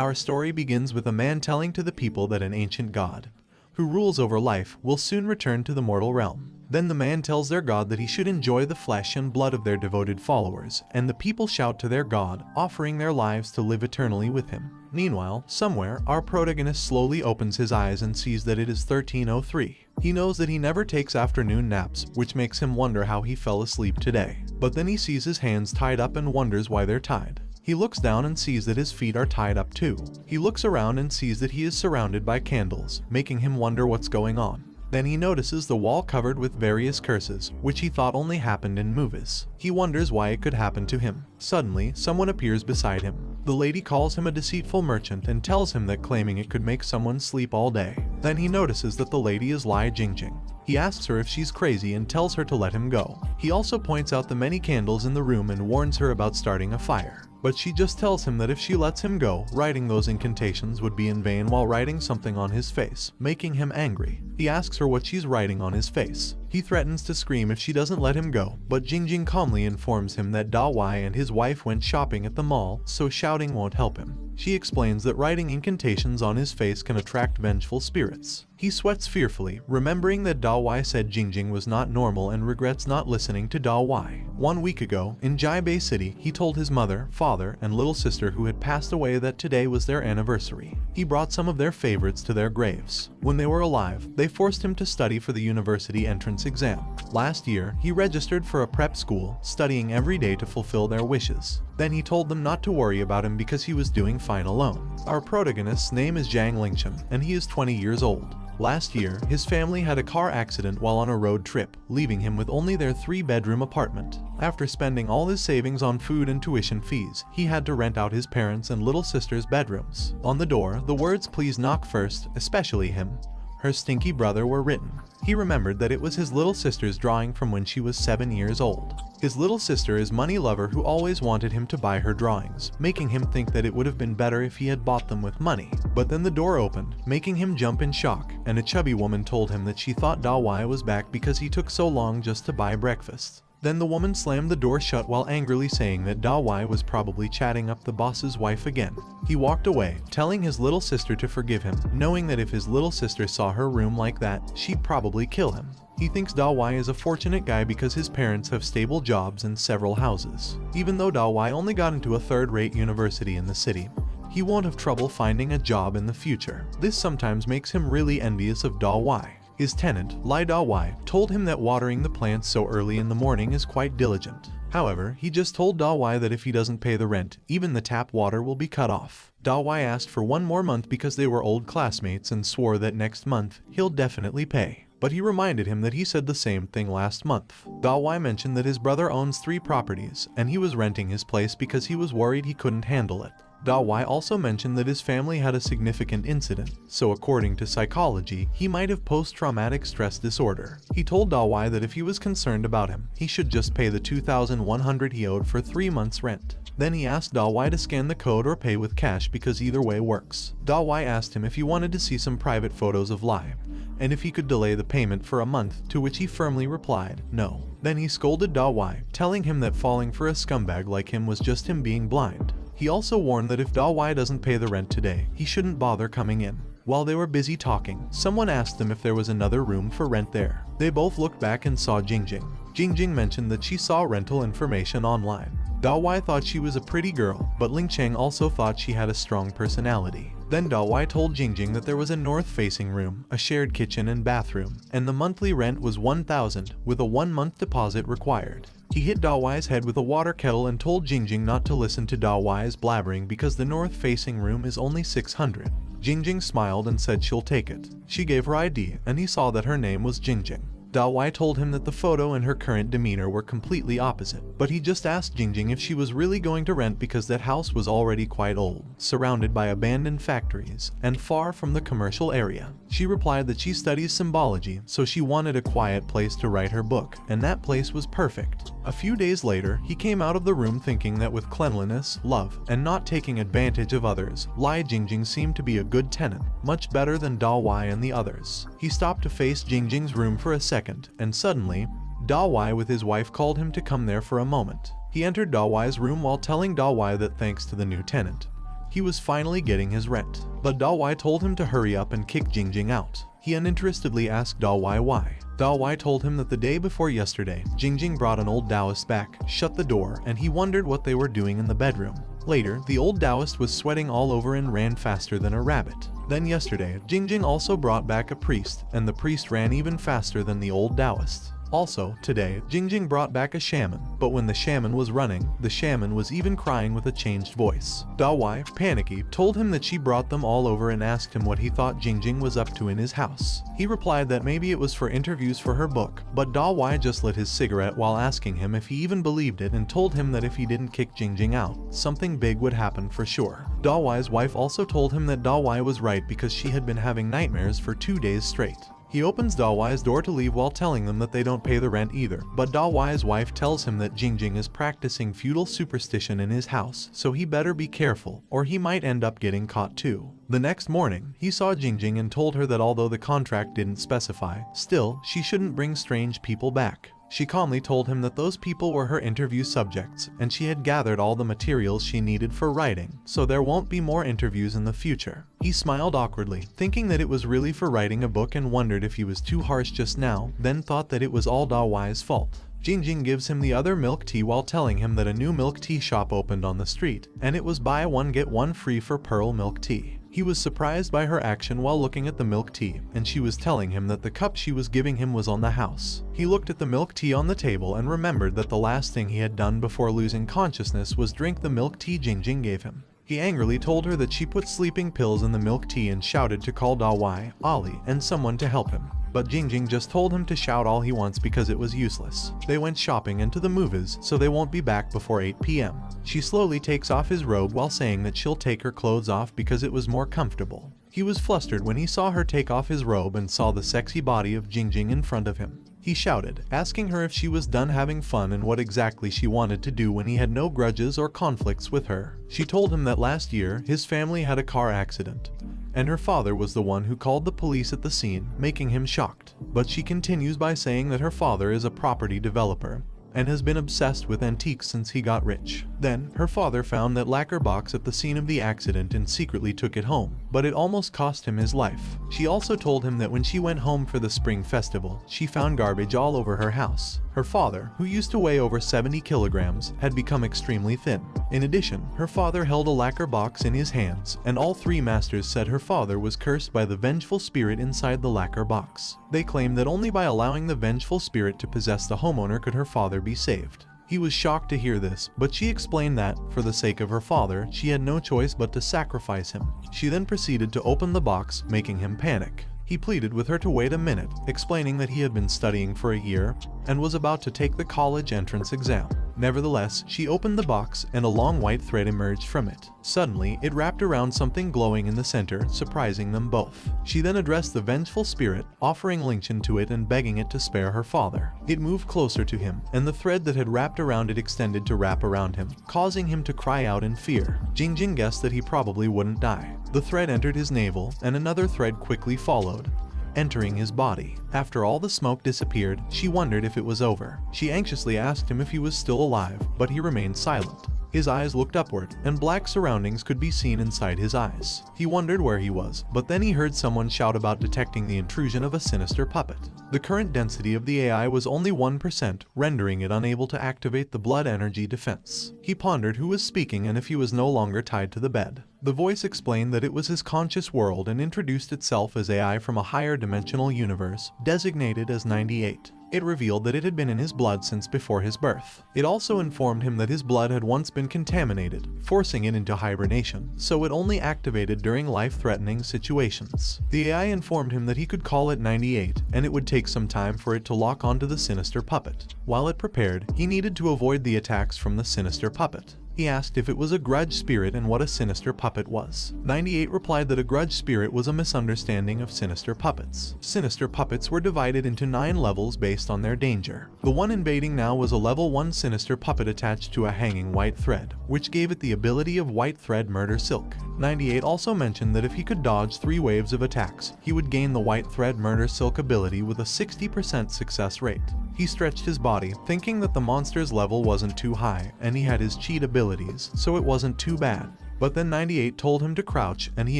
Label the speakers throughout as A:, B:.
A: Our story begins with a man telling to the people that an ancient god, who rules over life, will soon return to the mortal realm. Then the man tells their god that he should enjoy the flesh and blood of their devoted followers, and the people shout to their god, offering their lives to live eternally with him. Meanwhile, somewhere, our protagonist slowly opens his eyes and sees that it is 1303. He knows that he never takes afternoon naps, which makes him wonder how he fell asleep today. But then he sees his hands tied up and wonders why they're tied. He looks down and sees that his feet are tied up too. He looks around and sees that he is surrounded by candles, making him wonder what's going on. Then he notices the wall covered with various curses, which he thought only happened in movies. He wonders why it could happen to him. Suddenly, someone appears beside him. The lady calls him a deceitful merchant and tells him that claiming it could make someone sleep all day. Then he notices that the lady is Lai Jingjing. He asks her if she's crazy and tells her to let him go. He also points out the many candles in the room and warns her about starting a fire. But she just tells him that if she lets him go, writing those incantations would be in vain while writing something on his face, making him angry. He asks her what she's writing on his face. He threatens to scream if she doesn't let him go, but Jingjing calmly informs him that Da Wai and his wife went shopping at the mall, so shouting won't help him. She explains that writing incantations on his face can attract vengeful spirits. He sweats fearfully, remembering that Da Wai said Jingjing was not normal and regrets not listening to Da Wai. 1 week ago, in Jiabei City, he told his mother, father, and little sister who had passed away that today was their anniversary. He brought some of their favorites to their graves. When they were alive, they forced him to study for the university entrance exam. Last year, he registered for a prep school, studying every day to fulfill their wishes. Then he told them not to worry about him because he was doing fine alone. Our protagonist's name is Zhang Lingchen, and he is 20 years old. Last year, his family had a car accident while on a road trip, leaving him with only their 3-bedroom apartment. After spending all his savings on food and tuition fees, he had to rent out his parents' and little sister's bedrooms. On the door, the words "Please knock first," especially him, her stinky brother, were written. He remembered that it was his little sister's drawing from when she was 7 years old. His little sister is money lover who always wanted him to buy her drawings, making him think that it would have been better if he had bought them with money. But then the door opened, making him jump in shock, and a chubby woman told him that she thought Da Wai was back because he took so long just to buy breakfast. Then the woman slammed the door shut while angrily saying that Da Wai was probably chatting up the boss's wife again. He walked away, telling his little sister to forgive him, knowing that if his little sister saw her room like that, she'd probably kill him. He thinks Da Wai is a fortunate guy because his parents have stable jobs and several houses. Even though Da Wai only got into a third-rate university in the city, he won't have trouble finding a job in the future. This sometimes makes him really envious of Da Wai. His tenant, Lai Da Wai, told him that watering the plants so early in the morning is quite diligent. However, he just told Da Wai that if he doesn't pay the rent, even the tap water will be cut off. Da Wai asked for 1 more month because they were old classmates and swore that next month, he'll definitely pay. But he reminded him that he said the same thing last month. Da Wai mentioned that his brother owns 3 properties, and he was renting his place because he was worried he couldn't handle it. Da Wai also mentioned that his family had a significant incident, so according to psychology, he might have post-traumatic stress disorder. He told Da Wai that if he was concerned about him, he should just pay the 2,100 he owed for 3 months' rent. Then he asked Da Wai to scan the code or pay with cash because either way works. Da Wai asked him if he wanted to see some private photos of Lai, and if he could delay the payment for a month, to which he firmly replied, no. Then he scolded Da Wai, telling him that falling for a scumbag like him was just him being blind. He also warned that if Da Wai doesn't pay the rent today, he shouldn't bother coming in. While they were busy talking, someone asked them if there was another room for rent there. They both looked back and saw Jingjing. Jingjing mentioned that she saw rental information online. Da Wai thought she was a pretty girl, but Ling Cheng also thought she had a strong personality. Then Da Wai told Jingjing that there was a north-facing room, a shared kitchen and bathroom, and the monthly rent was 1,000, with a 1-month deposit required. He hit Da Wai's head with a water kettle and told Jingjing not to listen to Da Wai's blabbering because the north-facing room is only 600. Jingjing smiled and said she'll take it. She gave her ID, and he saw that her name was Jingjing. Da Wai told him that the photo and her current demeanor were completely opposite, but he just asked Jingjing if she was really going to rent because that house was already quite old, surrounded by abandoned factories, and far from the commercial area. She replied that she studies symbology, so she wanted a quiet place to write her book, and that place was perfect. A few days later, he came out of the room thinking that with cleanliness, love, and not taking advantage of others, Lai Jingjing seemed to be a good tenant, much better than Da Wai and the others. He stopped to face Jingjing's room for a second, and suddenly, Da Wai with his wife called him to come there for a moment. He entered Da Wai's room while telling Da Wai that thanks to the new tenant, He was finally getting his rent. But Dawei told him to hurry up and kick Jingjing out. He uninterestedly asked Dawei why. Dawei told him that the day before yesterday, Jingjing brought an old Taoist back, shut the door, and he wondered what they were doing in the bedroom. Later, the old Taoist was sweating all over and ran faster than a rabbit. Then yesterday, Jingjing also brought back a priest, and the priest ran even faster than the old Taoist. Also, today, Jingjing brought back a shaman, but when the shaman was running, the shaman was even crying with a changed voice. Dawei, panicky, told him that she brought them all over and asked him what he thought Jingjing was up to in his house. He replied that maybe it was for interviews for her book, but Dawei just lit his cigarette while asking him if he even believed it and told him that if he didn't kick Jingjing out, something big would happen for sure. Dawei's wife also told him that Dawei was right because she had been having nightmares for 2 days straight. He opens Dawei's door to leave while telling them that they don't pay the rent either, but Dawei's wife tells him that Jingjing is practicing feudal superstition in his house, so he better be careful, or he might end up getting caught too. The next morning, he saw Jingjing and told her that although the contract didn't specify, still, she shouldn't bring strange people back. She calmly told him that those people were her interview subjects, and she had gathered all the materials she needed for writing, so there won't be more interviews in the future. He smiled awkwardly, thinking that it was really for writing a book and wondered if he was too harsh just now, then thought that it was all Dawei's fault. Jingjing gives him the other milk tea while telling him that a new milk tea shop opened on the street, and it was buy one get one free for pearl milk tea. He was surprised by her action while looking at the milk tea, and she was telling him that the cup she was giving him was on the house. He looked at the milk tea on the table and remembered that the last thing he had done before losing consciousness was drink the milk tea Jingjing gave him. He angrily told her that she put sleeping pills in the milk tea and shouted to call Dawei, Ali, and someone to help him. But Jingjing just told him to shout all he wants because it was useless. They went shopping and to the movies, so they won't be back before 8 p.m. She slowly takes off his robe while saying that she'll take her clothes off because it was more comfortable. He was flustered when he saw her take off his robe and saw the sexy body of Jingjing in front of him. He shouted, asking her if she was done having fun and what exactly she wanted to do when he had no grudges or conflicts with her. She told him that last year, his family had a car accident, and her father was the one who called the police at the scene, making him shocked. But she continues by saying that her father is a property developer and has been obsessed with antiques since he got rich. Then, her father found that lacquer box at the scene of the accident and secretly took it home, but it almost cost him his life. She also told him that when she went home for the spring festival, she found garbage all over her house. Her father, who used to weigh over 70 kilograms, had become extremely thin. In addition, her father held a lacquer box in his hands, and all three masters said her father was cursed by the vengeful spirit inside the lacquer box. They claimed that only by allowing the vengeful spirit to possess the homeowner could her father be saved. He was shocked to hear this, but she explained that, for the sake of her father, she had no choice but to sacrifice him. She then proceeded to open the box, making him panic. He pleaded with her to wait a minute, explaining that he had been studying for a year and was about to take the college entrance exam. Nevertheless, she opened the box and a long white thread emerged from it. Suddenly, it wrapped around something glowing in the center, surprising them both. She then addressed the vengeful spirit, offering Lingchen to it and begging it to spare her father. It moved closer to him, and the thread that had wrapped around it extended to wrap around him, causing him to cry out in fear. Jingjing guessed that he probably wouldn't die. The thread entered his navel, and another thread quickly followed, entering his body. After all the smoke disappeared, she wondered if it was over. She anxiously asked him if he was still alive, but he remained silent. His eyes looked upward, and black surroundings could be seen inside his eyes. He wondered where he was, but then he heard someone shout about detecting the intrusion of a sinister puppet. The current density of the AI was only 1%, rendering it unable to activate the blood energy defense. He pondered who was speaking and if he was no longer tied to the bed. The voice explained that it was his conscious world and introduced itself as AI from a higher dimensional universe, designated as 98. It revealed that it had been in his blood since before his birth. It also informed him that his blood had once been contaminated, forcing it into hibernation, so it only activated during life-threatening situations. The AI informed him that he could call it 98, and it would take some time for it to lock onto the sinister puppet. While it prepared, he needed to avoid the attacks from the sinister puppet. He asked if it was a grudge spirit and what a sinister puppet was. 98 replied that a grudge spirit was a misunderstanding of sinister puppets. Sinister puppets were divided into 9 levels based on their danger. The one invading now was a level 1 sinister puppet attached to a hanging white thread, which gave it the ability of white thread murder silk. 98 also mentioned that if he could dodge 3 waves of attacks, he would gain the white thread murder silk ability with a 60% success rate. He stretched his body, thinking that the monster's level wasn't too high, and he had his cheat abilities, so it wasn't too bad. But then 98 told him to crouch, and he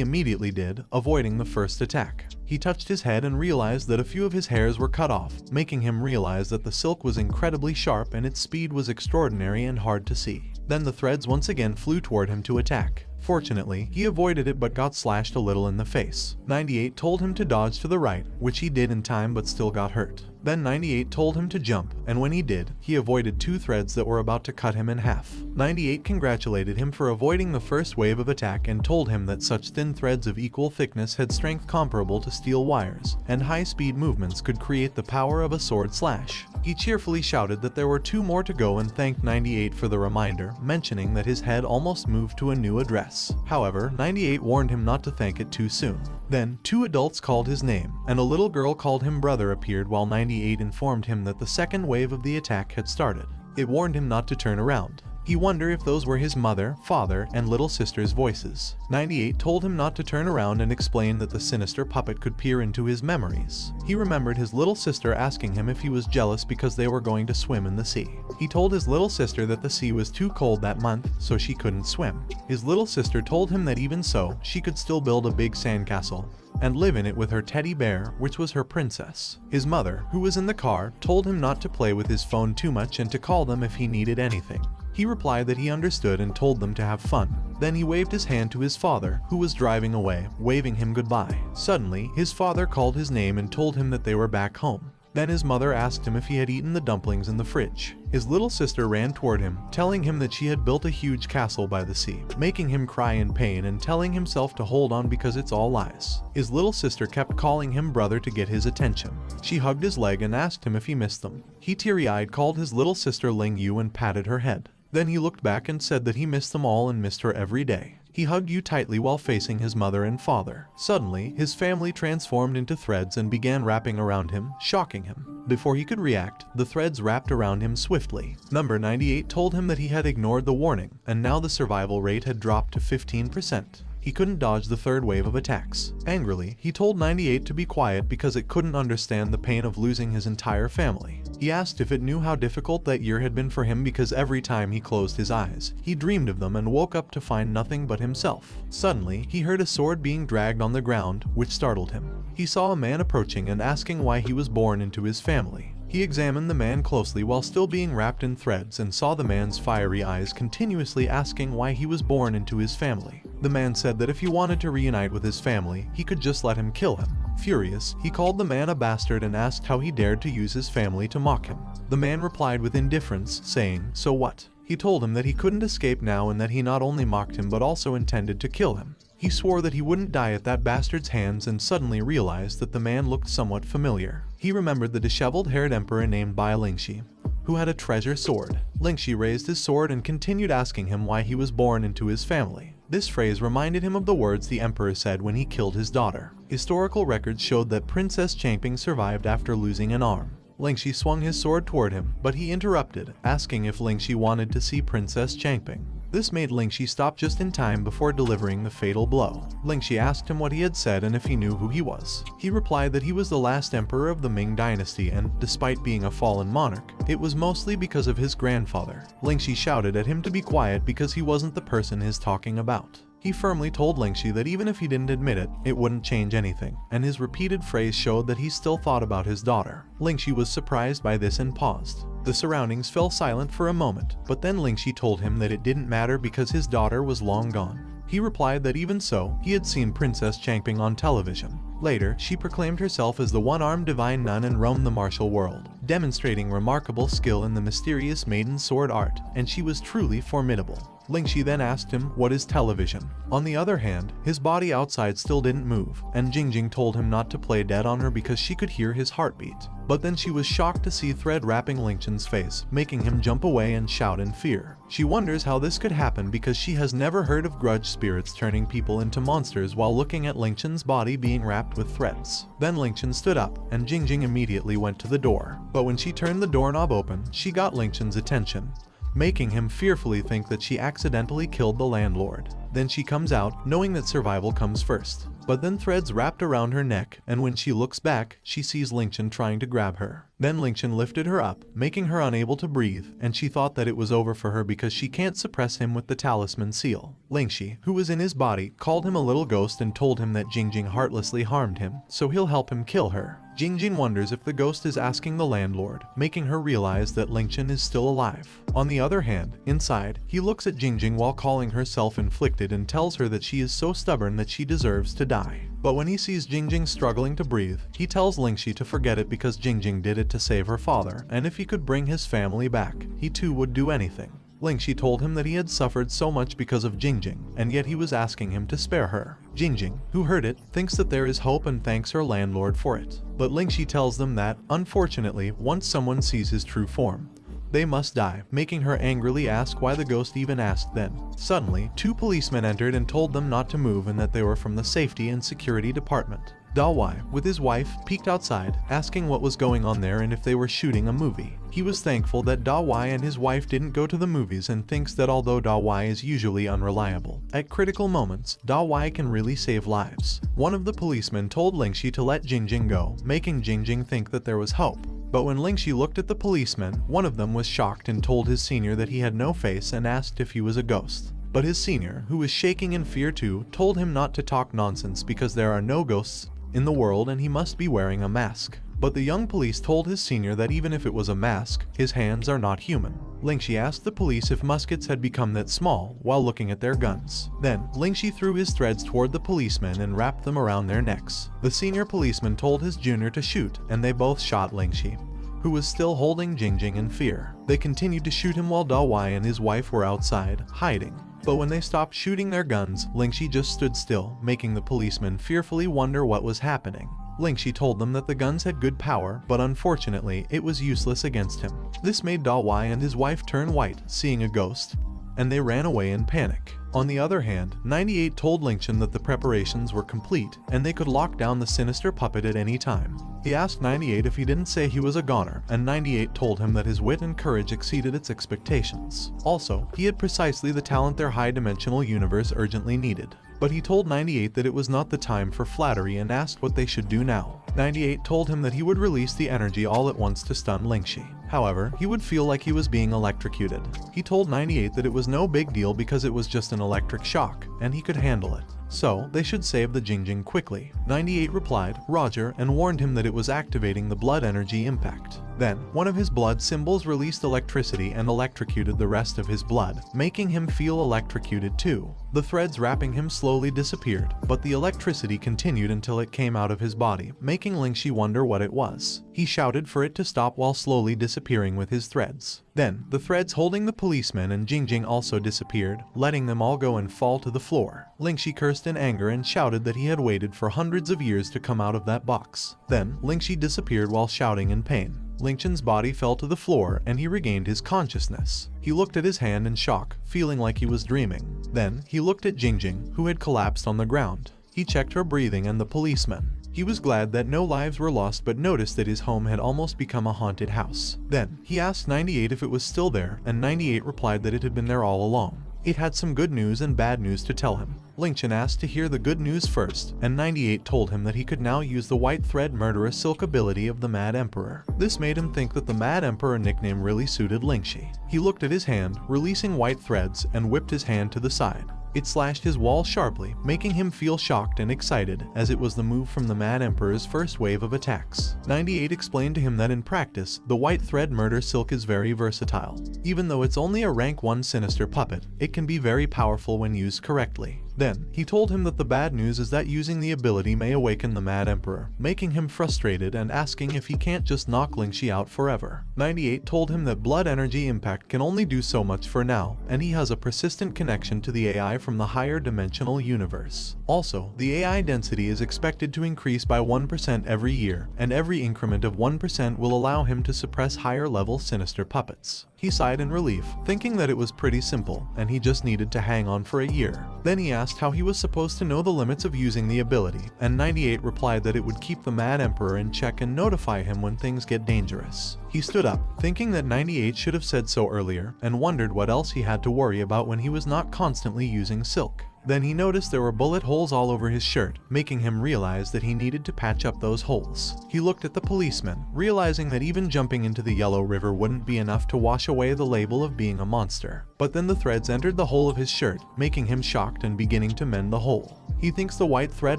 A: immediately did, avoiding the first attack. He touched his head and realized that a few of his hairs were cut off, making him realize that the silk was incredibly sharp and its speed was extraordinary and hard to see. Then the threads once again flew toward him to attack. Fortunately, he avoided it but got slashed a little in the face. 98 told him to dodge to the right, which he did in time but still got hurt. Then 98 told him to jump, and when he did, he avoided 2 threads that were about to cut him in half. 98 congratulated him for avoiding the first wave of attack and told him that such thin threads of equal thickness had strength comparable to steel wires, and high-speed movements could create the power of a sword slash. He cheerfully shouted that there were 2 more to go and thanked 98 for the reminder, mentioning that his head almost moved to a new address. However, 98 warned him not to thank it too soon. Then, 2 adults called his name, and a little girl called him brother appeared while 98 informed him that the second wave of the attack had started. It warned him not to turn around. He wondered if those were his mother, father, and little sister's voices. 98 told him not to turn around and explained that the sinister puppet could peer into his memories. He remembered his little sister asking him if he was jealous because they were going to swim in the sea. He told his little sister that the sea was too cold that month, so she couldn't swim. His little sister told him that even so, she could still build a big sandcastle and live in it with her teddy bear, which was her princess. His mother, who was in the car, told him not to play with his phone too much and to call them if he needed anything. He replied that he understood and told them to have fun. Then he waved his hand to his father, who was driving away, waving him goodbye. Suddenly, his father called his name and told him that they were back home. Then his mother asked him if he had eaten the dumplings in the fridge. His little sister ran toward him, telling him that she had built a huge castle by the sea, making him cry in pain and telling himself to hold on because it's all lies. His little sister kept calling him brother to get his attention. She hugged his leg and asked him if he missed them. He teary-eyed called his little sister Ling Yu and patted her head. Then he looked back and said that he missed them all and missed her every day. He hugged Yu tightly while facing his mother and father. Suddenly, his family transformed into threads and began wrapping around him, shocking him. Before he could react, the threads wrapped around him swiftly. Number 98 told him that he had ignored the warning, and now the survival rate had dropped to 15%. He couldn't dodge the third wave of attacks. Angrily, he told 98 to be quiet because it couldn't understand the pain of losing his entire family. He asked if it knew how difficult that year had been for him because every time he closed his eyes, he dreamed of them and woke up to find nothing but himself. Suddenly, he heard a sword being dragged on the ground, which startled him. He saw a man approaching and asking why he was born into his family. He examined the man closely while still being wrapped in threads and saw the man's fiery eyes continuously asking why he was born into his family. The man said that if he wanted to reunite with his family, he could just let him kill him. Furious, he called the man a bastard and asked how he dared to use his family to mock him. The man replied with indifference, saying, "So what?" He told him that he couldn't escape now and that he not only mocked him but also intended to kill him. He swore that he wouldn't die at that bastard's hands and suddenly realized that the man looked somewhat familiar. He remembered the disheveled-haired emperor named Bai Lingxi, who had a treasure sword. Lingxi raised his sword and continued asking him why he was born into his family. This phrase reminded him of the words the emperor said when he killed his daughter. Historical records showed that Princess Changping survived after losing an arm. Lingxi swung his sword toward him, but he interrupted, asking if Lingxi wanted to see Princess Changping. This made Lingxi stop just in time before delivering the fatal blow. Lingxi asked him what he had said and if he knew who he was. He replied that he was the last emperor of the Ming dynasty and, despite being a fallen monarch, it was mostly because of his grandfather. Lingxi shouted at him to be quiet because he wasn't the person he's talking about. He firmly told Lingxi that even if he didn't admit it, it wouldn't change anything, and his repeated phrase showed that he still thought about his daughter. Lingxi was surprised by this and paused. The surroundings fell silent for a moment, but then Lingxi told him that it didn't matter because his daughter was long gone. He replied that even so, he had seen Princess Changping on television. Later, she proclaimed herself as the one-armed divine nun and roamed the martial world, demonstrating remarkable skill in the mysterious maiden sword art, and she was truly formidable. Lingxi then asked him, "What is television?" On the other hand, his body outside still didn't move, and Jingjing told him not to play dead on her because she could hear his heartbeat. But then she was shocked to see thread wrapping Lingchen's face, making him jump away and shout in fear. She wonders how this could happen because she has never heard of grudge spirits turning people into monsters while looking at Lingchen's body being wrapped with threads. Then Lingchen stood up, and Jingjing immediately went to the door. But when she turned the doorknob open, she got Lingchen's attention. making him fearfully think that she accidentally killed the landlord. Then she comes out, knowing that survival comes first. But then threads wrapped around her neck, and when she looks back, she sees Lingchen trying to grab her. Then Lingchen lifted her up, making her unable to breathe, and she thought that it was over for her because she can't suppress him with the talisman seal. Lingxi, who was in his body, called him a little ghost and told him that Jingjing heartlessly harmed him, so he'll help him kill her. Jingjing wonders if the ghost is asking the landlord, making her realize that Lingchen is still alive. On the other hand, inside, he looks at Jingjing while calling her self-inflicted and tells her that she is so stubborn that she deserves to die. But when he sees Jingjing struggling to breathe, he tells Lingxi to forget it because Jingjing did it to save her father, and if he could bring his family back, he too would do anything. Lingxi told him that he had suffered so much because of Jingjing, and yet he was asking him to spare her. Jingjing, who heard it, thinks that there is hope and thanks her landlord for it. But Lingxi tells them that, unfortunately, once someone sees his true form, they must die, making her angrily ask why the ghost even asked then. Suddenly, 2 policemen entered and told them not to move and that they were from the Safety and Security Department. Da Wai, with his wife, peeked outside, asking what was going on there and if they were shooting a movie. He was thankful that Da Wai and his wife didn't go to the movies and thinks that although Da Wai is usually unreliable, at critical moments, Da Wai can really save lives. One of the policemen told Lingxi to let Jingjing go, making Jingjing think that there was hope. But when Lingxi looked at the policemen, one of them was shocked and told his senior that he had no face and asked if he was a ghost. But his senior, who was shaking in fear too, told him not to talk nonsense because there are no ghosts in the world and he must be wearing a mask. But the young police told his senior that even if it was a mask, his hands are not human. Lingxi asked the police if muskets had become that small while looking at their guns. Then, Lingxi threw his threads toward the policemen and wrapped them around their necks. The senior policeman told his junior to shoot, and they both shot Lingxi, who was still holding Jingjing in fear. They continued to shoot him while Da Wai and his wife were outside, hiding. But when they stopped shooting their guns, Lingxi just stood still, making the policemen fearfully wonder what was happening. Lingxi told them that the guns had good power, but unfortunately, it was useless against him. This made Da Wai and his wife turn white, seeing a ghost, and they ran away in panic. On the other hand, 98 told Lingchen that the preparations were complete, and they could lock down the sinister puppet at any time. He asked 98 if he didn't say he was a goner, and 98 told him that his wit and courage exceeded its expectations. Also, he had precisely the talent their high-dimensional universe urgently needed. But he told 98 that it was not the time for flattery and asked what they should do now. 98 told him that he would release the energy all at once to stun Lingxi. However, he would feel like he was being electrocuted. He told 98 that it was no big deal because it was just an electric shock, and he could handle it. So, they should save the Jingjing quickly. 98 replied, Roger, and warned him that it was activating the blood energy impact. Then, one of his blood symbols released electricity and electrocuted the rest of his blood, making him feel electrocuted too. The threads wrapping him slowly disappeared, but the electricity continued until it came out of his body, making Lingxi wonder what it was. He shouted for it to stop while slowly disappearing with his threads. Then, the threads holding the policemen and Jingjing also disappeared, letting them all go and fall to the floor. Lingxi cursed in anger and shouted that he had waited for hundreds of years to come out of that box. Then, Lingxi disappeared while shouting in pain. Lingchen's body fell to the floor and he regained his consciousness. He looked at his hand in shock, feeling like he was dreaming. Then, he looked at Jingjing, who had collapsed on the ground. He checked her breathing and the policeman. He was glad that no lives were lost but noticed that his home had almost become a haunted house. Then, he asked 98 if it was still there, and 98 replied that it had been there all along. It had some good news and bad news to tell him. Lingchen asked to hear the good news first, and 98 told him that he could now use the white thread murderous silk ability of the Mad Emperor. This made him think that the Mad Emperor nickname really suited Lingxi. He looked at his hand, releasing white threads, and whipped his hand to the side. It slashed his wall sharply, making him feel shocked and excited, as it was the move from the Mad Emperor's first wave of attacks. 98 explained to him that in practice, the white thread murder silk is very versatile. Even though it's only a rank 1 sinister puppet, it can be very powerful when used correctly. Then, he told him that the bad news is that using the ability may awaken the Mad Emperor, making him frustrated and asking if he can't just knock Lingxi out forever. 98 told him that blood energy impact can only do so much for now, and he has a persistent connection to the AI from the higher dimensional universe. Also, the AI density is expected to increase by 1% every year, and every increment of 1% will allow him to suppress higher level sinister puppets. He sighed in relief, thinking that it was pretty simple, and he just needed to hang on for a year. Then he asked how he was supposed to know the limits of using the ability, and 98 replied that it would keep the Mad Emperor in check and notify him when things get dangerous. He stood up, thinking that 98 should have said so earlier, and wondered what else he had to worry about when he was not constantly using silk. Then he noticed there were bullet holes all over his shirt, making him realize that he needed to patch up those holes. He looked at the policeman, realizing that even jumping into the Yellow River wouldn't be enough to wash away the label of being a monster. But then the threads entered the hole of his shirt, making him shocked and beginning to mend the hole. He thinks the white thread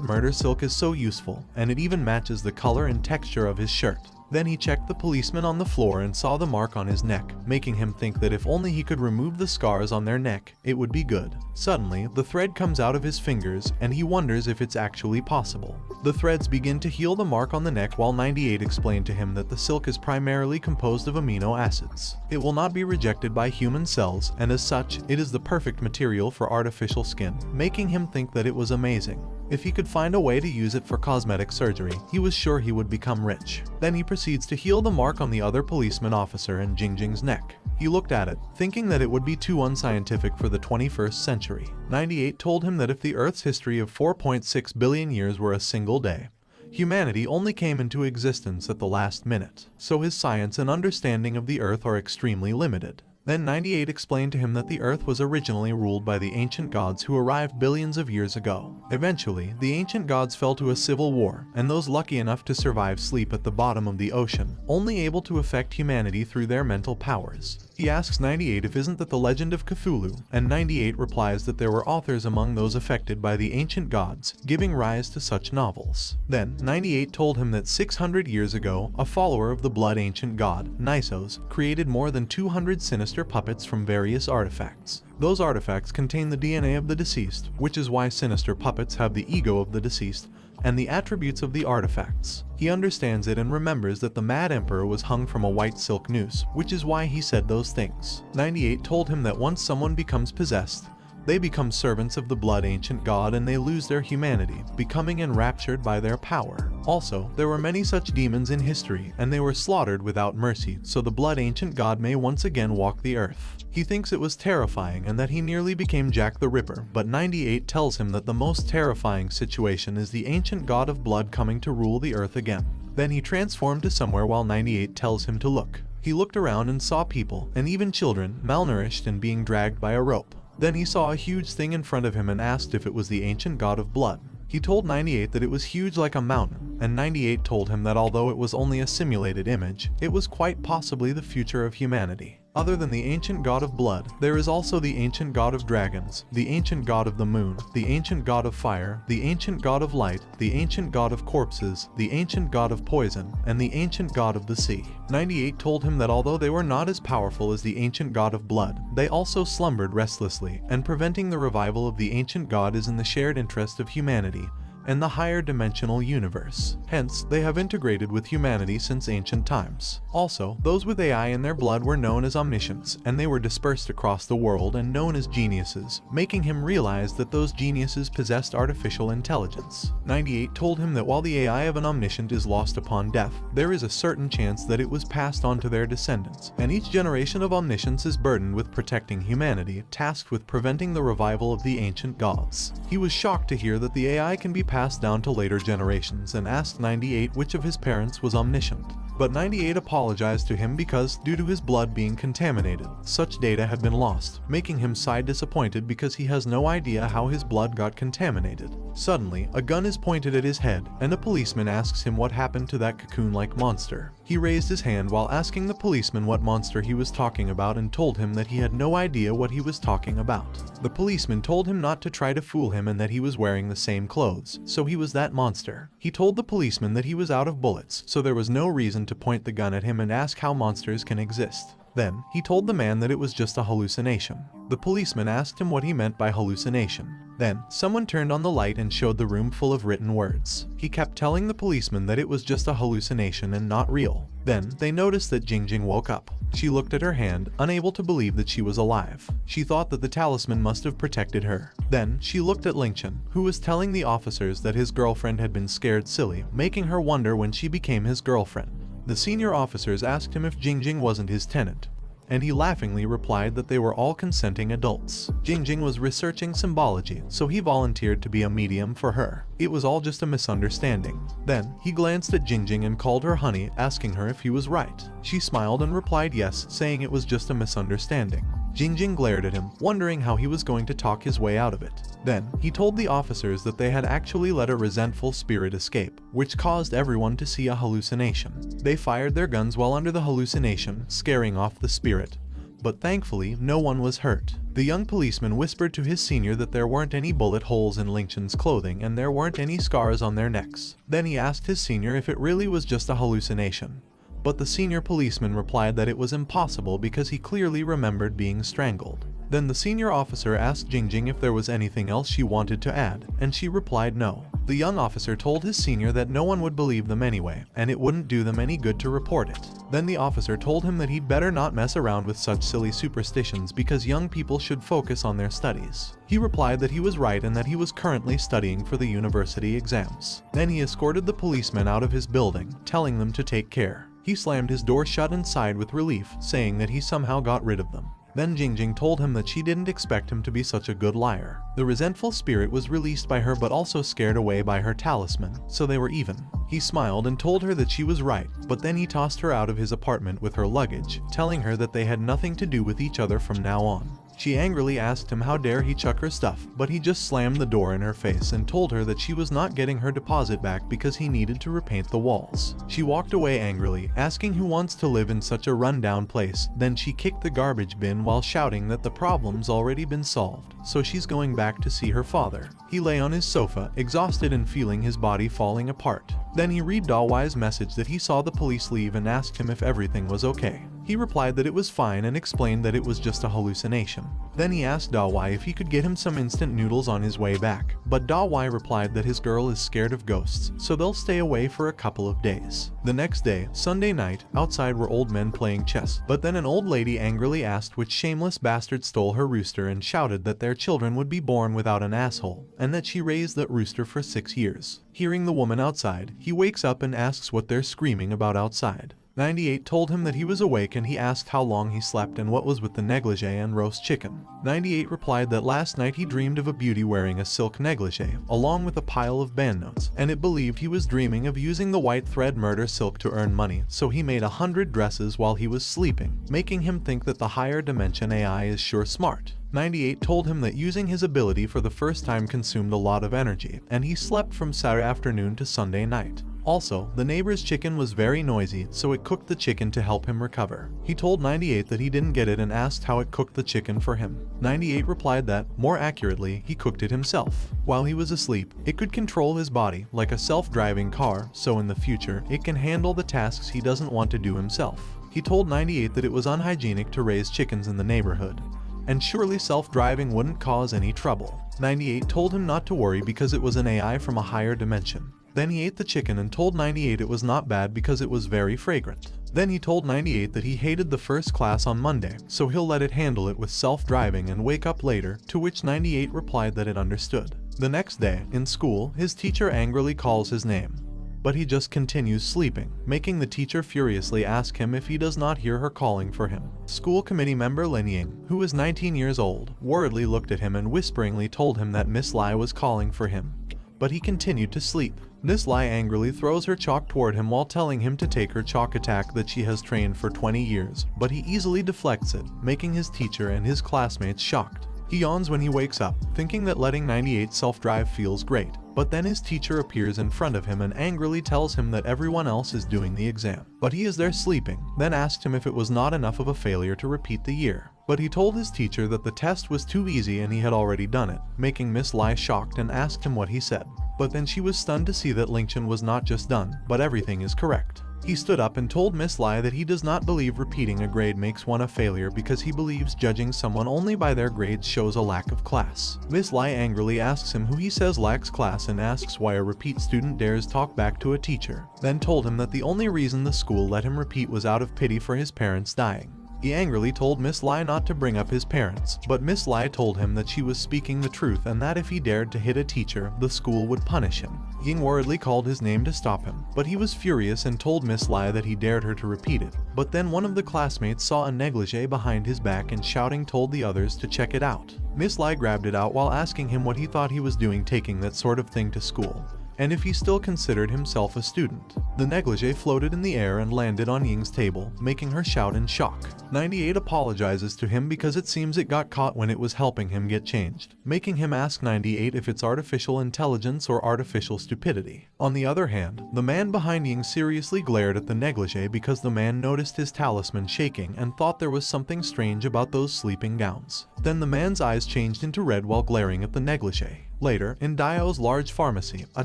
A: murder silk is so useful, and it even matches the color and texture of his shirt. Then he checked the policeman on the floor and saw the mark on his neck, making him think that if only he could remove the scars on their neck, it would be good. Suddenly, the thread comes out of his fingers, and he wonders if it's actually possible. The threads begin to heal the mark on the neck while 98 explained to him that the silk is primarily composed of amino acids. It will not be rejected by human cells, and as such, it is the perfect material for artificial skin, making him think that it was amazing. If he could find a way to use it for cosmetic surgery, he was sure he would become rich. Then he proceeds to heal the mark on the other policeman officer and Jingjing's neck. He looked at it, thinking that it would be too unscientific for the 21st century. 98 told him that if the Earth's history of 4.6 billion years were a single day, humanity only came into existence at the last minute, so his science and understanding of the Earth are extremely limited. Then 98 explained to him that the Earth was originally ruled by the ancient gods who arrived billions of years ago. Eventually, the ancient gods fell to a civil war, and those lucky enough to survive sleep at the bottom of the ocean, only able to affect humanity through their mental powers. He asks 98 if isn't that the legend of Cthulhu, and 98 replies that there were authors among those affected by the ancient gods, giving rise to such novels. Then, 98 told him that 600 years ago, a follower of the blood ancient god, Nisos, created more than 200 sinister puppets from various artifacts. Those artifacts contain the DNA of the deceased, which is why sinister puppets have the ego of the deceased, and the attributes of the artifacts. He understands it and remembers that the Mad Emperor was hung from a white silk noose, which is why he said those things. 98 told him that once someone becomes possessed, they become servants of the blood ancient god and they lose their humanity, becoming enraptured by their power. Also, there were many such demons in history, and they were slaughtered without mercy, so the blood ancient god may once again walk the earth. He thinks it was terrifying and that he nearly became Jack the Ripper, but 98 tells him that the most terrifying situation is the ancient god of blood coming to rule the earth again. Then he transformed to somewhere while 98 tells him to look. He looked around and saw people, and even children, malnourished and being dragged by a rope. Then he saw a huge thing in front of him and asked if it was the ancient god of blood. He told 98 that it was huge like a mountain, and 98 told him that although it was only a simulated image, it was quite possibly the future of humanity. Other than the ancient god of blood, there is also the ancient god of dragons, the ancient god of the moon, the ancient god of fire, the ancient god of light, the ancient god of corpses, the ancient god of poison, and the ancient god of the sea. 98 told him that although they were not as powerful as the ancient god of blood, they also slumbered restlessly, and preventing the revival of the ancient god is in the shared interest of humanity and the higher dimensional universe. Hence, they have integrated with humanity since ancient times. Also, those with AI in their blood were known as omniscients, and they were dispersed across the world and known as geniuses, making him realize that those geniuses possessed artificial intelligence. 98 told him that while the AI of an omniscient is lost upon death, there is a certain chance that it was passed on to their descendants, and each generation of omniscience is burdened with protecting humanity, tasked with preventing the revival of the ancient gods. He was shocked to hear that the AI can be passed down to later generations and asked 98 which of his parents was omniscient. But 98 apologized to him because, due to his blood being contaminated, such data had been lost, making him sigh disappointed because he has no idea how his blood got contaminated. Suddenly, a gun is pointed at his head, and a policeman asks him what happened to that cocoon-like monster. He raised his hand while asking the policeman what monster he was talking about and told him that he had no idea what he was talking about. The policeman told him not to try to fool him and that he was wearing the same clothes, so he was that monster. He told the policeman that he was out of bullets, so there was no reason to point the gun at him and ask how monsters can exist. Then, he told the man that it was just a hallucination. The policeman asked him what he meant by hallucination. Then, someone turned on the light and showed the room full of written words. He kept telling the policeman that it was just a hallucination and not real. Then, they noticed that Jingjing woke up. She looked at her hand, unable to believe that she was alive. She thought that the talisman must have protected her. Then, she looked at Lingchen, who was telling the officers that his girlfriend had been scared silly, making her wonder when she became his girlfriend. The senior officers asked him if Jingjing wasn't his tenant. and he laughingly replied that they were all consenting adults. Jingjing was researching symbology, so he volunteered to be a medium for her. It was all just a misunderstanding. Then, he glanced at Jingjing and called her honey, asking her if he was right. She smiled and replied yes, saying it was just a misunderstanding. Jingjing glared at him, wondering how he was going to talk his way out of it. Then, he told the officers that they had actually let a resentful spirit escape, which caused everyone to see a hallucination. They fired their guns while under the hallucination, scaring off the spirit. But thankfully, no one was hurt. The young policeman whispered to his senior that there weren't any bullet holes in Lingchen's clothing and there weren't any scars on their necks. Then he asked his senior if it really was just a hallucination. But the senior policeman replied that it was impossible because he clearly remembered being strangled. Then the senior officer asked Jingjing if there was anything else she wanted to add, and she replied no. The young officer told his senior that no one would believe them anyway, and it wouldn't do them any good to report it. Then the officer told him that he'd better not mess around with such silly superstitions because young people should focus on their studies. He replied that he was right and that he was currently studying for the university exams. Then he escorted the policemen out of his building, telling them to take care. He slammed his door shut and sighed with relief, saying that he somehow got rid of them. Then Jingjing told him that she didn't expect him to be such a good liar. The resentful spirit was released by her but also scared away by her talisman, so they were even. He smiled and told her that she was right, but then he tossed her out of his apartment with her luggage, telling her that they had nothing to do with each other from now on. She angrily asked him how dare he chuck her stuff, but he just slammed the door in her face and told her that she was not getting her deposit back because he needed to repaint the walls. She walked away angrily, asking who wants to live in such a rundown place. Then she kicked the garbage bin while shouting that the problem's already been solved, so she's going back to see her father. He lay on his sofa, exhausted and feeling his body falling apart. Then he read Dawai's message that he saw the police leave and asked him if everything was okay. He replied that it was fine and explained that it was just a hallucination. Then he asked Dawai if he could get him some instant noodles on his way back, but Dawai replied that his girl is scared of ghosts, so they'll stay away for a couple of days. The next day, Sunday night, outside were old men playing chess, but then an old lady angrily asked which shameless bastard stole her rooster and shouted that their children would be born without an asshole, and that she raised that rooster for 6 years. Hearing the woman outside, he wakes up and asks what they're screaming about outside. 98 told him that he was awake and he asked how long he slept and what was with the negligee and roast chicken. 98 replied that last night he dreamed of a beauty wearing a silk negligee, along with a pile of banknotes, and it believed he was dreaming of using the white thread murder silk to earn money, so he made 100 dresses while he was sleeping, making him think that the higher dimension AI is sure smart. 98 told him that using his ability for the first time consumed a lot of energy, and he slept from Saturday afternoon to Sunday night. Also, the neighbor's chicken was very noisy, so it cooked the chicken to help him recover. He told 98 that he didn't get it and asked how it cooked the chicken for him. 98 replied that, more accurately, he cooked it himself. While he was asleep, it could control his body, like a self-driving car, so in the future, it can handle the tasks he doesn't want to do himself. He told 98 that it was unhygienic to raise chickens in the neighborhood, and surely self-driving wouldn't cause any trouble. 98 told him not to worry because it was an AI from a higher dimension. Then he ate the chicken and told 98 it was not bad because it was very fragrant. Then he told 98 that he hated the first class on Monday, so he'll let it handle it with self-driving and wake up later, to which 98 replied that it understood. The next day, in school, his teacher angrily calls his name, but he just continues sleeping, making the teacher furiously ask him if he does not hear her calling for him. School committee member Lin Ying, who was 19 years old, worriedly looked at him and whisperingly told him that Miss Lai was calling for him, but he continued to sleep. Miss Lai angrily throws her chalk toward him while telling him to take her chalk attack that she has trained for 20 years, but he easily deflects it, making his teacher and his classmates shocked. He yawns when he wakes up, thinking that letting 98 self-drive feels great, but then his teacher appears in front of him and angrily tells him that everyone else is doing the exam, but he is there sleeping, then asked him if it was not enough of a failure to repeat the year. But he told his teacher that the test was too easy and he had already done it, making Miss Lai shocked and asked him what he said. But then she was stunned to see that Lingchen was not just done, but everything is correct. He stood up and told Miss Lai that he does not believe repeating a grade makes one a failure because he believes judging someone only by their grades shows a lack of class. Miss Lai angrily asks him who he says lacks class and asks why a repeat student dares talk back to a teacher, then told him that the only reason the school let him repeat was out of pity for his parents dying. He angrily told Miss Lai not to bring up his parents, but Miss Lai told him that she was speaking the truth and that if he dared to hit a teacher, the school would punish him. Ying worriedly called his name to stop him, but he was furious and told Miss Lai that he dared her to repeat it. But then one of the classmates saw a negligee behind his back and shouting told the others to check it out. Miss Lai grabbed it out while asking him what he thought he was doing taking that sort of thing to school, and if he still considered himself a student. The negligee floated in the air and landed on Ying's table, making her shout in shock. 98 apologizes to him because it seems it got caught when it was helping him get changed, making him ask 98 if it's artificial intelligence or artificial stupidity. On the other hand, the man behind Ying seriously glared at the negligee because the man noticed his talisman shaking and thought there was something strange about those sleeping gowns. Then the man's eyes changed into red while glaring at the negligee. Later, in Daio's large pharmacy, a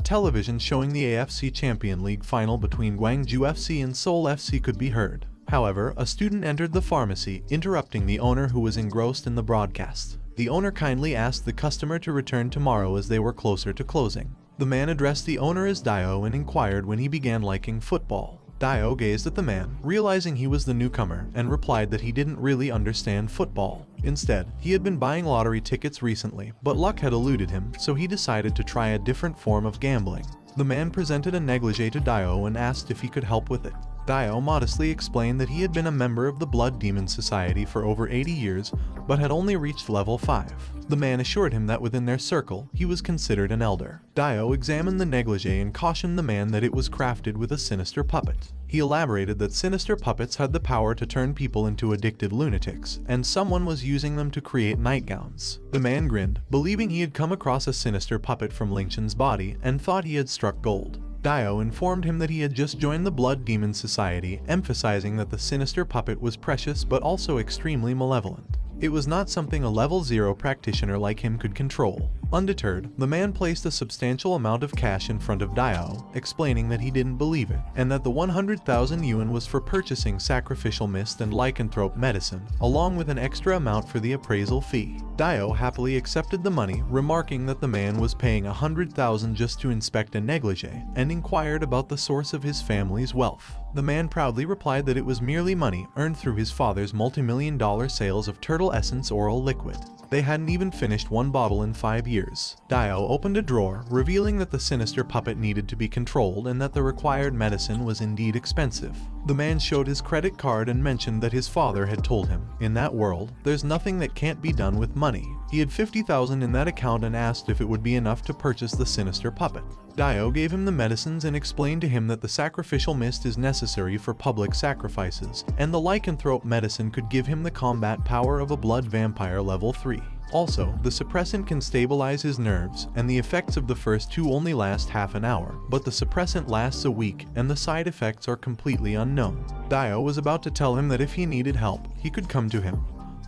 A: television showing the AFC Champion League final between Gwangju FC and Seoul FC could be heard. However, a student entered the pharmacy, interrupting the owner who was engrossed in the broadcast. The owner kindly asked the customer to return tomorrow as they were closer to closing. The man addressed the owner as Dio and inquired when he began liking football. Dio gazed at the man, realizing he was the newcomer, and replied that he didn't really understand football. Instead, he had been buying lottery tickets recently, but luck had eluded him, so he decided to try a different form of gambling. The man presented a negligee to Dio and asked if he could help with it. Dio modestly explained that he had been a member of the Blood Demon Society for over 80 years, but had only reached level 5. The man assured him that within their circle, he was considered an elder. Dio examined the negligee and cautioned the man that it was crafted with a sinister puppet. He elaborated that sinister puppets had the power to turn people into addicted lunatics, and someone was using them to create nightgowns. The man grinned, believing he had come across a sinister puppet from Lingchen's body and thought he had struck gold. Dio informed him that he had just joined the Blood Demon Society, emphasizing that the sinister puppet was precious but also extremely malevolent. It was not something a level 0 practitioner like him could control. Undeterred, the man placed a substantial amount of cash in front of Dio, explaining that he didn't believe it, and that the 100,000 yuan was for purchasing sacrificial mist and lycanthrope medicine, along with an extra amount for the appraisal fee. Dio happily accepted the money, remarking that the man was paying 100,000 just to inspect a negligee, and inquired about the source of his family's wealth. The man proudly replied that it was merely money earned through his father's multi-million-dollar sales of turtle essence oral liquid. They hadn't even finished one bottle in 5 years. Dio opened a drawer, revealing that the sinister puppet needed to be controlled and that the required medicine was indeed expensive. The man showed his credit card and mentioned that his father had told him, in that world, there's nothing that can't be done with money. He had 50,000 in that account and asked if it would be enough to purchase the sinister puppet. Dio gave him the medicines and explained to him that the sacrificial mist is necessary for public sacrifices, and the lycanthrope medicine could give him the combat power of a blood vampire level 3. Also, the suppressant can stabilize his nerves, and the effects of the first two only last half an hour, but the suppressant lasts a week, and the side effects are completely unknown. Dio was about to tell him that if he needed help, he could come to him.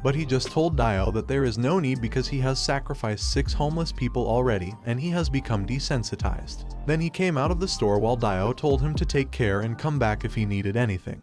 A: But he just told Dio that there is no need because he has sacrificed 6 homeless people already, and he has become desensitized. Then he came out of the store while Dio told him to take care and come back if he needed anything.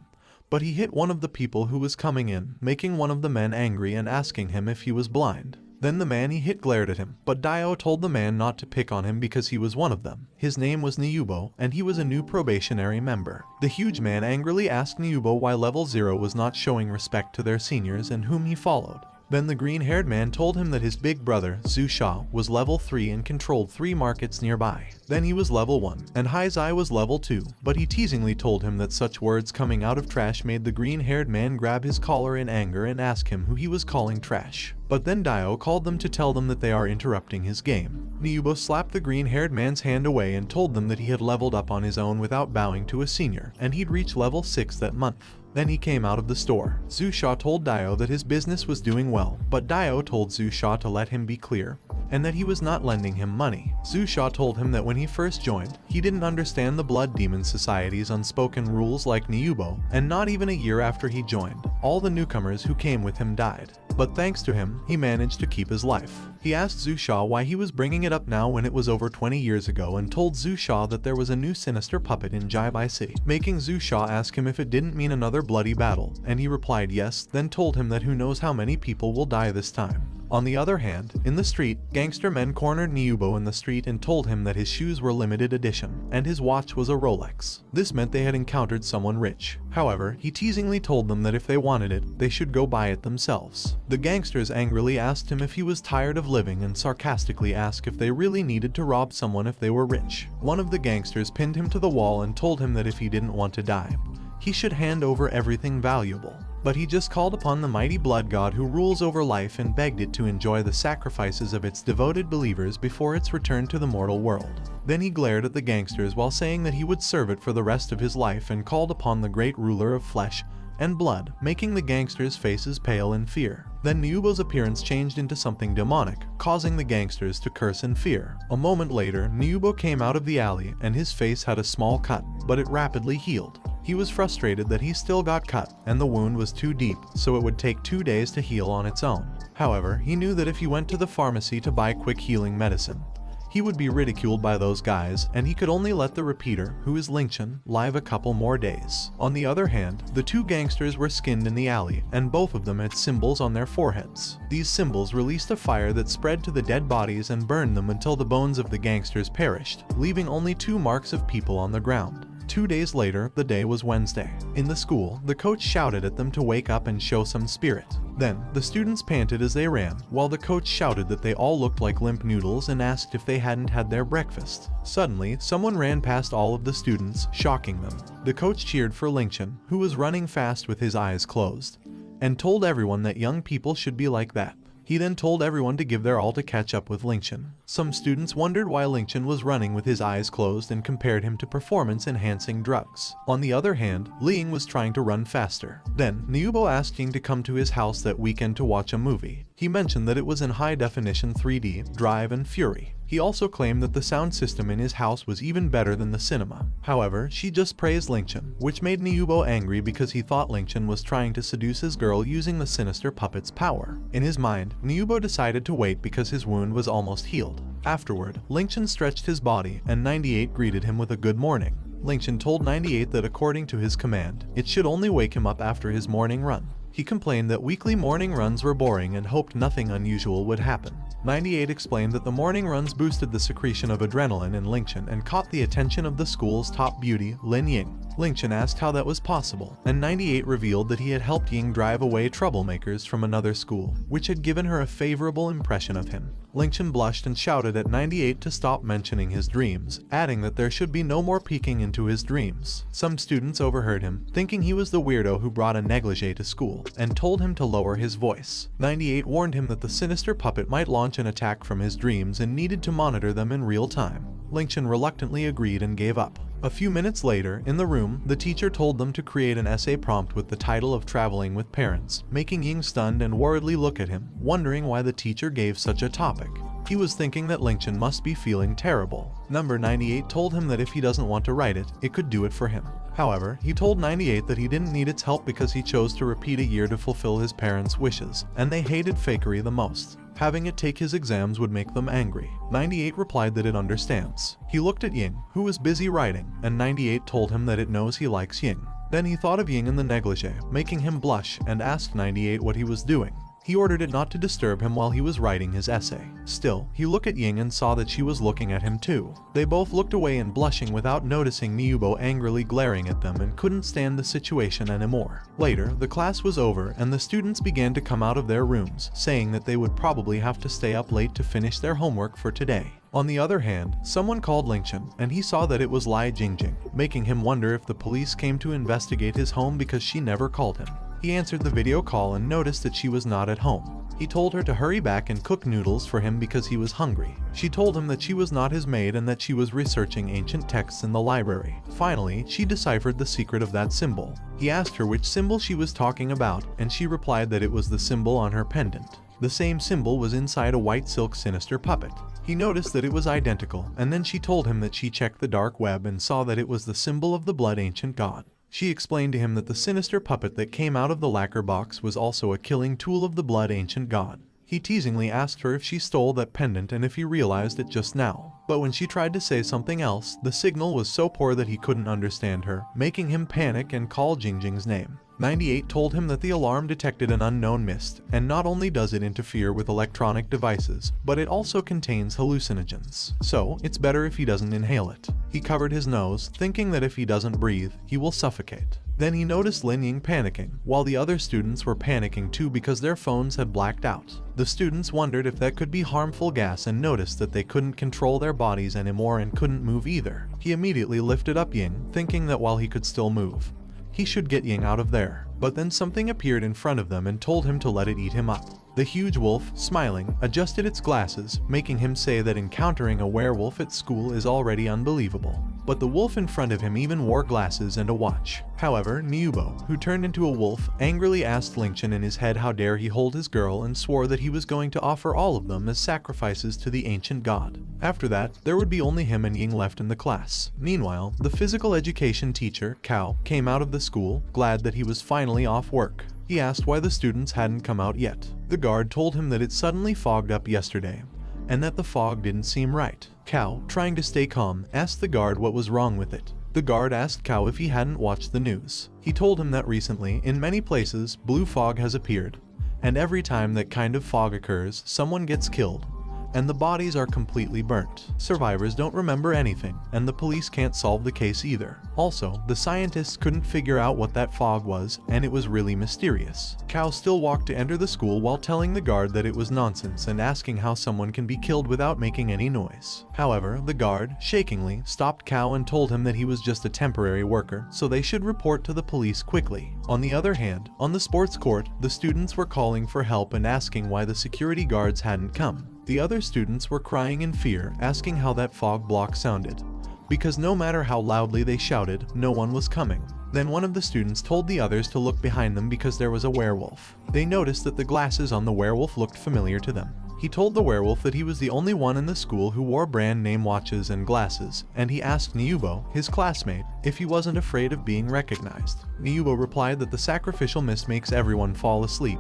A: But he hit one of the people who was coming in, making one of the men angry and asking him if he was blind. Then the man he hit glared at him, but Dio told the man not to pick on him because he was one of them. His name was Nyubo, and he was a new probationary member. The huge man angrily asked Nyubo why level 0 was not showing respect to their seniors and whom he followed. Then the green-haired man told him that his big brother, Zhu Sha, was level 3 and controlled 3 markets nearby. Then he was level 1, and Haizai was level 2, but he teasingly told him that such words coming out of trash made the green-haired man grab his collar in anger and ask him who he was calling trash. But then Dio called them to tell them that they are interrupting his game. Nyubo slapped the green-haired man's hand away and told them that he had leveled up on his own without bowing to a senior, and he'd reached level 6 that month. Then he came out of the store. Zhu Sha told Dio that his business was doing well, but Dio told Zhu Sha to let him be clear, and that he was not lending him money. Zhu Sha told him that when he first joined, he didn't understand the Blood Demon Society's unspoken rules like Nyubo, and not even a year after he joined, all the newcomers who came with him died. But thanks to him, he managed to keep his life. He asked Zhu Sha why he was bringing it up now when it was over 20 years ago and told Zhu Sha that there was a new sinister puppet in Jaibai City, making Zhu Sha ask him if it didn't mean another bloody battle, and he replied yes, then told him that who knows how many people will die this time. On the other hand, in the street, gangster men cornered Niubo in the street and told him that his shoes were limited edition, and his watch was a Rolex. This meant they had encountered someone rich. However, he teasingly told them that if they wanted it, they should go buy it themselves. The gangsters angrily asked him if he was tired of living and sarcastically asked if they really needed to rob someone if they were rich. One of the gangsters pinned him to the wall and told him that if he didn't want to die, he should hand over everything valuable. But he just called upon the mighty blood god who rules over life and begged it to enjoy the sacrifices of its devoted believers before its return to the mortal world. Then he glared at the gangsters while saying that he would serve it for the rest of his life and called upon the great ruler of flesh and blood, making the gangsters' faces pale in fear. Then Niubo's appearance changed into something demonic, causing the gangsters to curse in fear. A moment later, Niubo came out of the alley and his face had a small cut, but it rapidly healed. He was frustrated that he still got cut, and the wound was too deep, so it would take 2 days to heal on its own. However, he knew that if he went to the pharmacy to buy quick healing medicine, he would be ridiculed by those guys, and he could only let the repeater, who is Lingchen, live a couple more days. On the other hand, the two gangsters were skinned in the alley, and both of them had symbols on their foreheads. These symbols released a fire that spread to the dead bodies and burned them until the bones of the gangsters perished, leaving only 2 marks of people on the ground. 2 days later, the day was Wednesday. In the school, the coach shouted at them to wake up and show some spirit. Then, the students panted as they ran, while the coach shouted that they all looked like limp noodles and asked if they hadn't had their breakfast. Suddenly, someone ran past all of the students, shocking them. The coach cheered for Lingchen, who was running fast with his eyes closed, and told everyone that young people should be like that. He then told everyone to give their all to catch up with Lingchen. Some students wondered why Lingchen was running with his eyes closed and compared him to performance-enhancing drugs. On the other hand, Ling was trying to run faster. Then, Niubo asked Ying to come to his house that weekend to watch a movie. He mentioned that it was in high-definition 3D, Drive and Fury. He also claimed that the sound system in his house was even better than the cinema. However, she just praised Lingchen, which made Niubo angry because he thought Lingchen was trying to seduce his girl using the sinister puppet's power. In his mind, Niubo decided to wait because his wound was almost healed. Afterward, Lingchen stretched his body, and 98 greeted him with a good morning. Lingchen told 98 that according to his command, it should only wake him up after his morning run. He complained that weekly morning runs were boring and hoped nothing unusual would happen. 98 explained that the morning runs boosted the secretion of adrenaline in Lingchen and caught the attention of the school's top beauty, Lin Ying. Lingchen asked how that was possible, and 98 revealed that he had helped Ying drive away troublemakers from another school, which had given her a favorable impression of him. Lingchen blushed and shouted at 98 to stop mentioning his dreams, adding that there should be no more peeking into his dreams. Some students overheard him, thinking he was the weirdo who brought a negligee to school, and told him to lower his voice. 98 warned him that the sinister puppet might launch an attack from his dreams and needed to monitor them in real time. Lingchen reluctantly agreed and gave up. A few minutes later, in the room, the teacher told them to create an essay prompt with the title of Traveling with Parents, making Ying stunned and worriedly look at him, wondering why the teacher gave such a topic. He was thinking that Lingchen must be feeling terrible. Number 98 told him that if he doesn't want to write it, it could do it for him. However, he told 98 that he didn't need its help because he chose to repeat a year to fulfill his parents' wishes, and they hated fakery the most. Having it take his exams would make them angry. 98 replied that it understands. He looked at Ying, who was busy writing, and 98 told him that it knows he likes Ying. Then he thought of Ying in the negligee, making him blush, and asked 98 what he was doing. He ordered it not to disturb him while he was writing his essay. Still, he looked at Ying and saw that she was looking at him too. They both looked away and blushing without noticing Niubo angrily glaring at them and couldn't stand the situation anymore. Later, the class was over and the students began to come out of their rooms, saying that they would probably have to stay up late to finish their homework for today. On the other hand, someone called Lingchen, and he saw that it was Lai Jingjing, making him wonder if the police came to investigate his home because she never called him. He answered the video call and noticed that she was not at home. He told her to hurry back and cook noodles for him because he was hungry. She told him that she was not his maid and that she was researching ancient texts in the library. Finally, she deciphered the secret of that symbol. He asked her which symbol she was talking about, and she replied that it was the symbol on her pendant. The same symbol was inside a white silk sinister puppet. He noticed that it was identical, and then she told him that she checked the dark web and saw that it was the symbol of the blood ancient god. She explained to him that the sinister puppet that came out of the lacquer box was also a killing tool of the blood ancient god. He teasingly asked her if she stole that pendant and if he realized it just now. But when she tried to say something else, the signal was so poor that he couldn't understand her, making him panic and call Jingjing's name. 98 told him that the alarm detected an unknown mist, and not only does it interfere with electronic devices, but it also contains hallucinogens, so it's better if he doesn't inhale it. He covered his nose, thinking that if he doesn't breathe, he will suffocate. Then he noticed Lin Ying panicking, while the other students were panicking too because their phones had blacked out. The students wondered if that could be harmful gas and noticed that they couldn't control their bodies anymore and couldn't move either. He immediately lifted up Ying, thinking that while he could still move, he should get Ying out of there. But then something appeared in front of them and told him to let it eat him up. The huge wolf, smiling, adjusted its glasses, making him say that encountering a werewolf at school is already unbelievable. But the wolf in front of him even wore glasses and a watch. However, Niubo, who turned into a wolf, angrily asked Lingchen in his head how dare he hold his girl and swore that he was going to offer all of them as sacrifices to the ancient god. After that, there would be only him and Ying left in the class. Meanwhile, the physical education teacher, Cao, came out of the school, glad that he was finally off work. He asked why the students hadn't come out yet. The guard told him that it suddenly fogged up yesterday, and that the fog didn't seem right. Cao, trying to stay calm, asked the guard what was wrong with it. The guard asked Cao if he hadn't watched the news. He told him that recently, in many places, blue fog has appeared, and every time that kind of fog occurs, someone gets killed, and the bodies are completely burnt. Survivors don't remember anything, and the police can't solve the case either. Also, the scientists couldn't figure out what that fog was, and it was really mysterious. Cao still walked to enter the school while telling the guard that it was nonsense and asking how someone can be killed without making any noise. However, the guard, shakingly, stopped Cao and told him that he was just a temporary worker, so they should report to the police quickly. On the other hand, on the sports court, the students were calling for help and asking why the security guards hadn't come. The other students were crying in fear, asking how that fog block sounded, because no matter how loudly they shouted, no one was coming. Then one of the students told the others to look behind them because there was a werewolf. They noticed that the glasses on the werewolf looked familiar to them. He told the werewolf that he was the only one in the school who wore brand name watches and glasses, and he asked Niubo, his classmate, if he wasn't afraid of being recognized. Niubo replied that the sacrificial mist makes everyone fall asleep,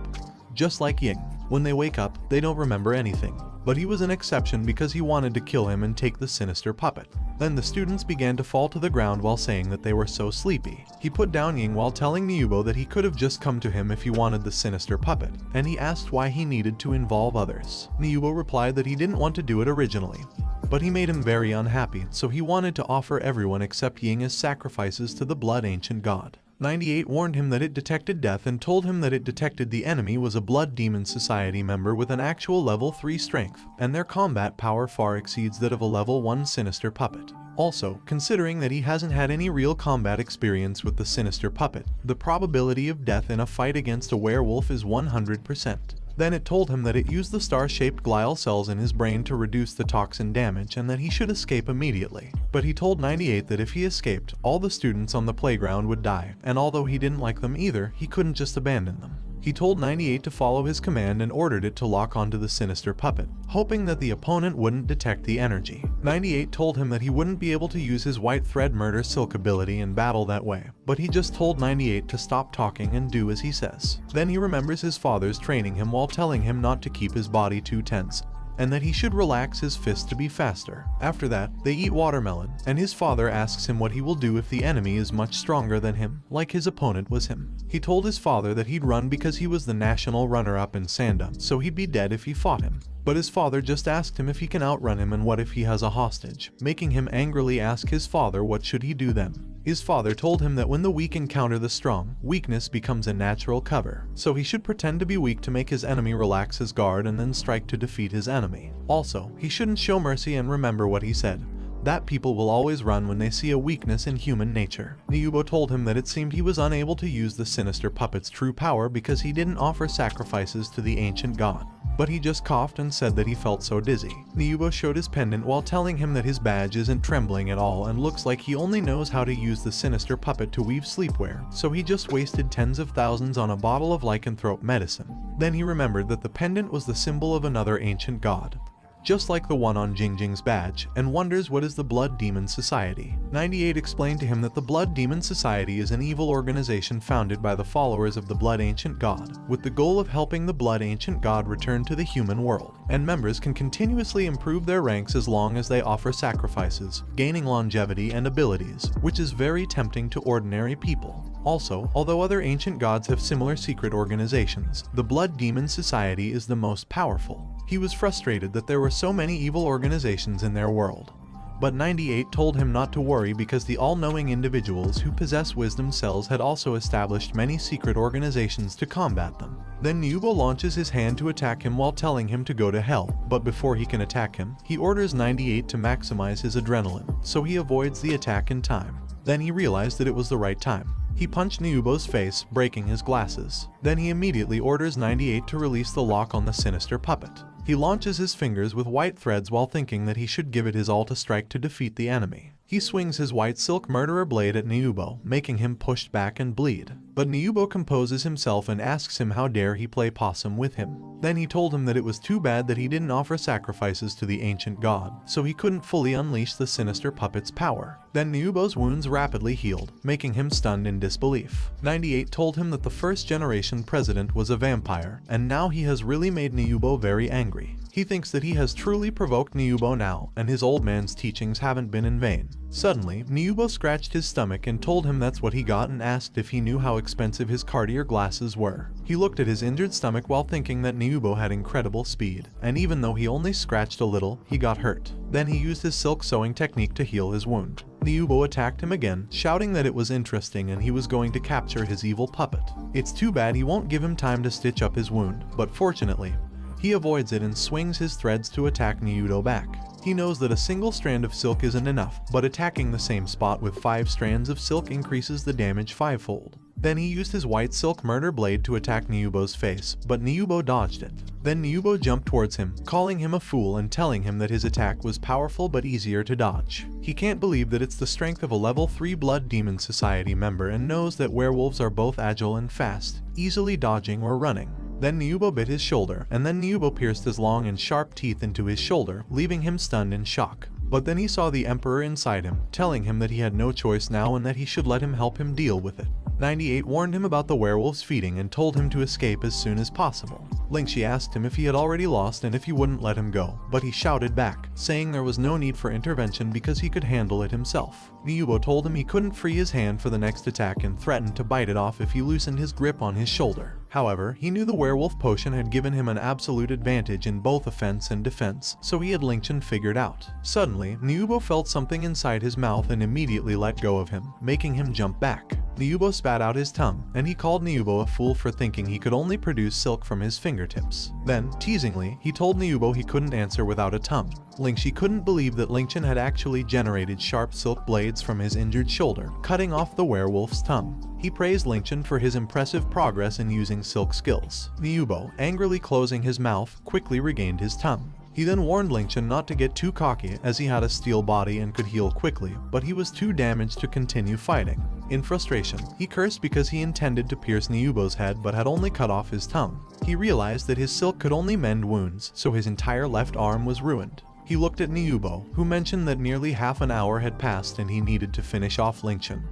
A: just like Ying. When they wake up, they don't remember anything. But he was an exception because he wanted to kill him and take the sinister puppet. Then the students began to fall to the ground while saying that they were so sleepy. He put down Ying while telling Niubo that he could have just come to him if he wanted the sinister puppet, and he asked why he needed to involve others. Niubo replied that he didn't want to do it originally, but he made him very unhappy, so he wanted to offer everyone except Ying as sacrifices to the blood ancient god. 98 warned him that it detected death and told him that it detected the enemy was a Blood Demon Society member with an actual level 3 strength, and their combat power far exceeds that of a level 1 sinister puppet. Also, considering that he hasn't had any real combat experience with the sinister puppet, the probability of death in a fight against a werewolf is 100%. Then it told him that it used the star-shaped glial cells in his brain to reduce the toxin damage and that he should escape immediately. But he told 98 that if he escaped, all the students on the playground would die, and although he didn't like them either, he couldn't just abandon them. He told 98 to follow his command and ordered it to lock onto the sinister puppet, hoping that the opponent wouldn't detect the energy. 98 told him that he wouldn't be able to use his white thread murder silk ability in battle that way, but he just told 98 to stop talking and do as he says. Then he remembers his father's training him while telling him not to keep his body too tense, and that he should relax his fists to be faster. After that, they eat watermelon, and his father asks him what he will do if the enemy is much stronger than him, like his opponent was him. He told his father that he'd run because he was the national runner-up in Sanda, so he'd be dead if he fought him. But his father just asked him if he can outrun him and what if he has a hostage, making him angrily ask his father what should he do then. His father told him that when the weak encounter the strong, weakness becomes a natural cover, so he should pretend to be weak to make his enemy relax his guard and then strike to defeat his enemy. Also, he shouldn't show mercy and remember what he said, that people will always run when they see a weakness in human nature. Niubo told him that it seemed he was unable to use the sinister puppet's true power because he didn't offer sacrifices to the ancient god, but he just coughed and said that he felt so dizzy. Niubo showed his pendant while telling him that his badge isn't trembling at all and looks like he only knows how to use the sinister puppet to weave sleepwear, so he just wasted tens of thousands on a bottle of lycanthrope medicine. Then he remembered that the pendant was the symbol of another ancient god, just like the one on Jingjing's badge, and wonders what is the Blood Demon Society. 98 explained to him that the Blood Demon Society is an evil organization founded by the followers of the Blood Ancient God, with the goal of helping the Blood Ancient God return to the human world, and members can continuously improve their ranks as long as they offer sacrifices, gaining longevity and abilities, which is very tempting to ordinary people. Also, although other ancient gods have similar secret organizations, the Blood Demon Society is the most powerful. He was frustrated that there were so many evil organizations in their world. But 98 told him not to worry because the all-knowing individuals who possess wisdom cells had also established many secret organizations to combat them. Then Nyubo launches his hand to attack him while telling him to go to hell, but before he can attack him, he orders 98 to maximize his adrenaline, so he avoids the attack in time. Then he realized that it was the right time. He punched Nyubo's face, breaking his glasses. Then he immediately orders 98 to release the lock on the sinister puppet. He launches his fingers with white threads while thinking that he should give it his all to strike to defeat the enemy. He swings his white silk murderer blade at Nyubo, making him pushed back and bleed. But Nyubo composes himself and asks him how dare he play possum with him. Then he told him that it was too bad that he didn't offer sacrifices to the ancient god, so he couldn't fully unleash the sinister puppet's power. Then Nyubo's wounds rapidly healed, making him stunned in disbelief. 98 told him that the first generation president was a vampire, and now he has really made Nyubo very angry. He thinks that he has truly provoked Nyubo now, and his old man's teachings haven't been in vain. Suddenly, Nyubo scratched his stomach and told him that's what he got and asked if he knew how expensive his Cartier glasses were. He looked at his injured stomach while thinking that Nyubo had incredible speed, and even though he only scratched a little, he got hurt. Then he used his silk sewing technique to heal his wound. Nyubo attacked him again, shouting that it was interesting and he was going to capture his evil puppet. It's too bad he won't give him time to stitch up his wound, but fortunately, he avoids it and swings his threads to attack Nyubo back. He knows that a single strand of silk isn't enough, but attacking the same spot with 5 strands of silk increases the damage 5-fold. Then he used his white silk murder blade to attack Nyubo's face, but Nyubo dodged it. Then Nyubo jumped towards him, calling him a fool and telling him that his attack was powerful but easier to dodge. He can't believe that it's the strength of a level 3 Blood Demon Society member and knows that werewolves are both agile and fast, easily dodging or running. Then Nyubo bit his shoulder, and then Nyubo pierced his long and sharp teeth into his shoulder, leaving him stunned in shock. But then he saw the Emperor inside him, telling him that he had no choice now and that he should let him help him deal with it. 98 warned him about the werewolves feeding and told him to escape as soon as possible. Lingxi asked him if he had already lost and if he wouldn't let him go, but he shouted back, saying there was no need for intervention because he could handle it himself. Nyubo told him he couldn't free his hand for the next attack and threatened to bite it off if he loosened his grip on his shoulder. However, he knew the werewolf potion had given him an absolute advantage in both offense and defense, so he had Lingchen figured out. Suddenly, Nyubo felt something inside his mouth and immediately let go of him, making him jump back. Nyubo spat out his tongue, and he called Nyubo a fool for thinking he could only produce silk from his fingertips. Then, teasingly, he told Nyubo he couldn't answer without a tongue. Lingxi couldn't believe that Lingchen had actually generated sharp silk blades from his injured shoulder, cutting off the werewolf's tongue. He praised Lingchen for his impressive progress in using silk skills. Nyubo, angrily closing his mouth, quickly regained his tongue. He then warned Lingchen not to get too cocky as he had a steel body and could heal quickly, but he was too damaged to continue fighting. In frustration, he cursed because he intended to pierce Nyubo's head but had only cut off his tongue. He realized that his silk could only mend wounds, so his entire left arm was ruined. He looked at Nyubo, who mentioned that nearly half an hour had passed and he needed to finish off Lingchen.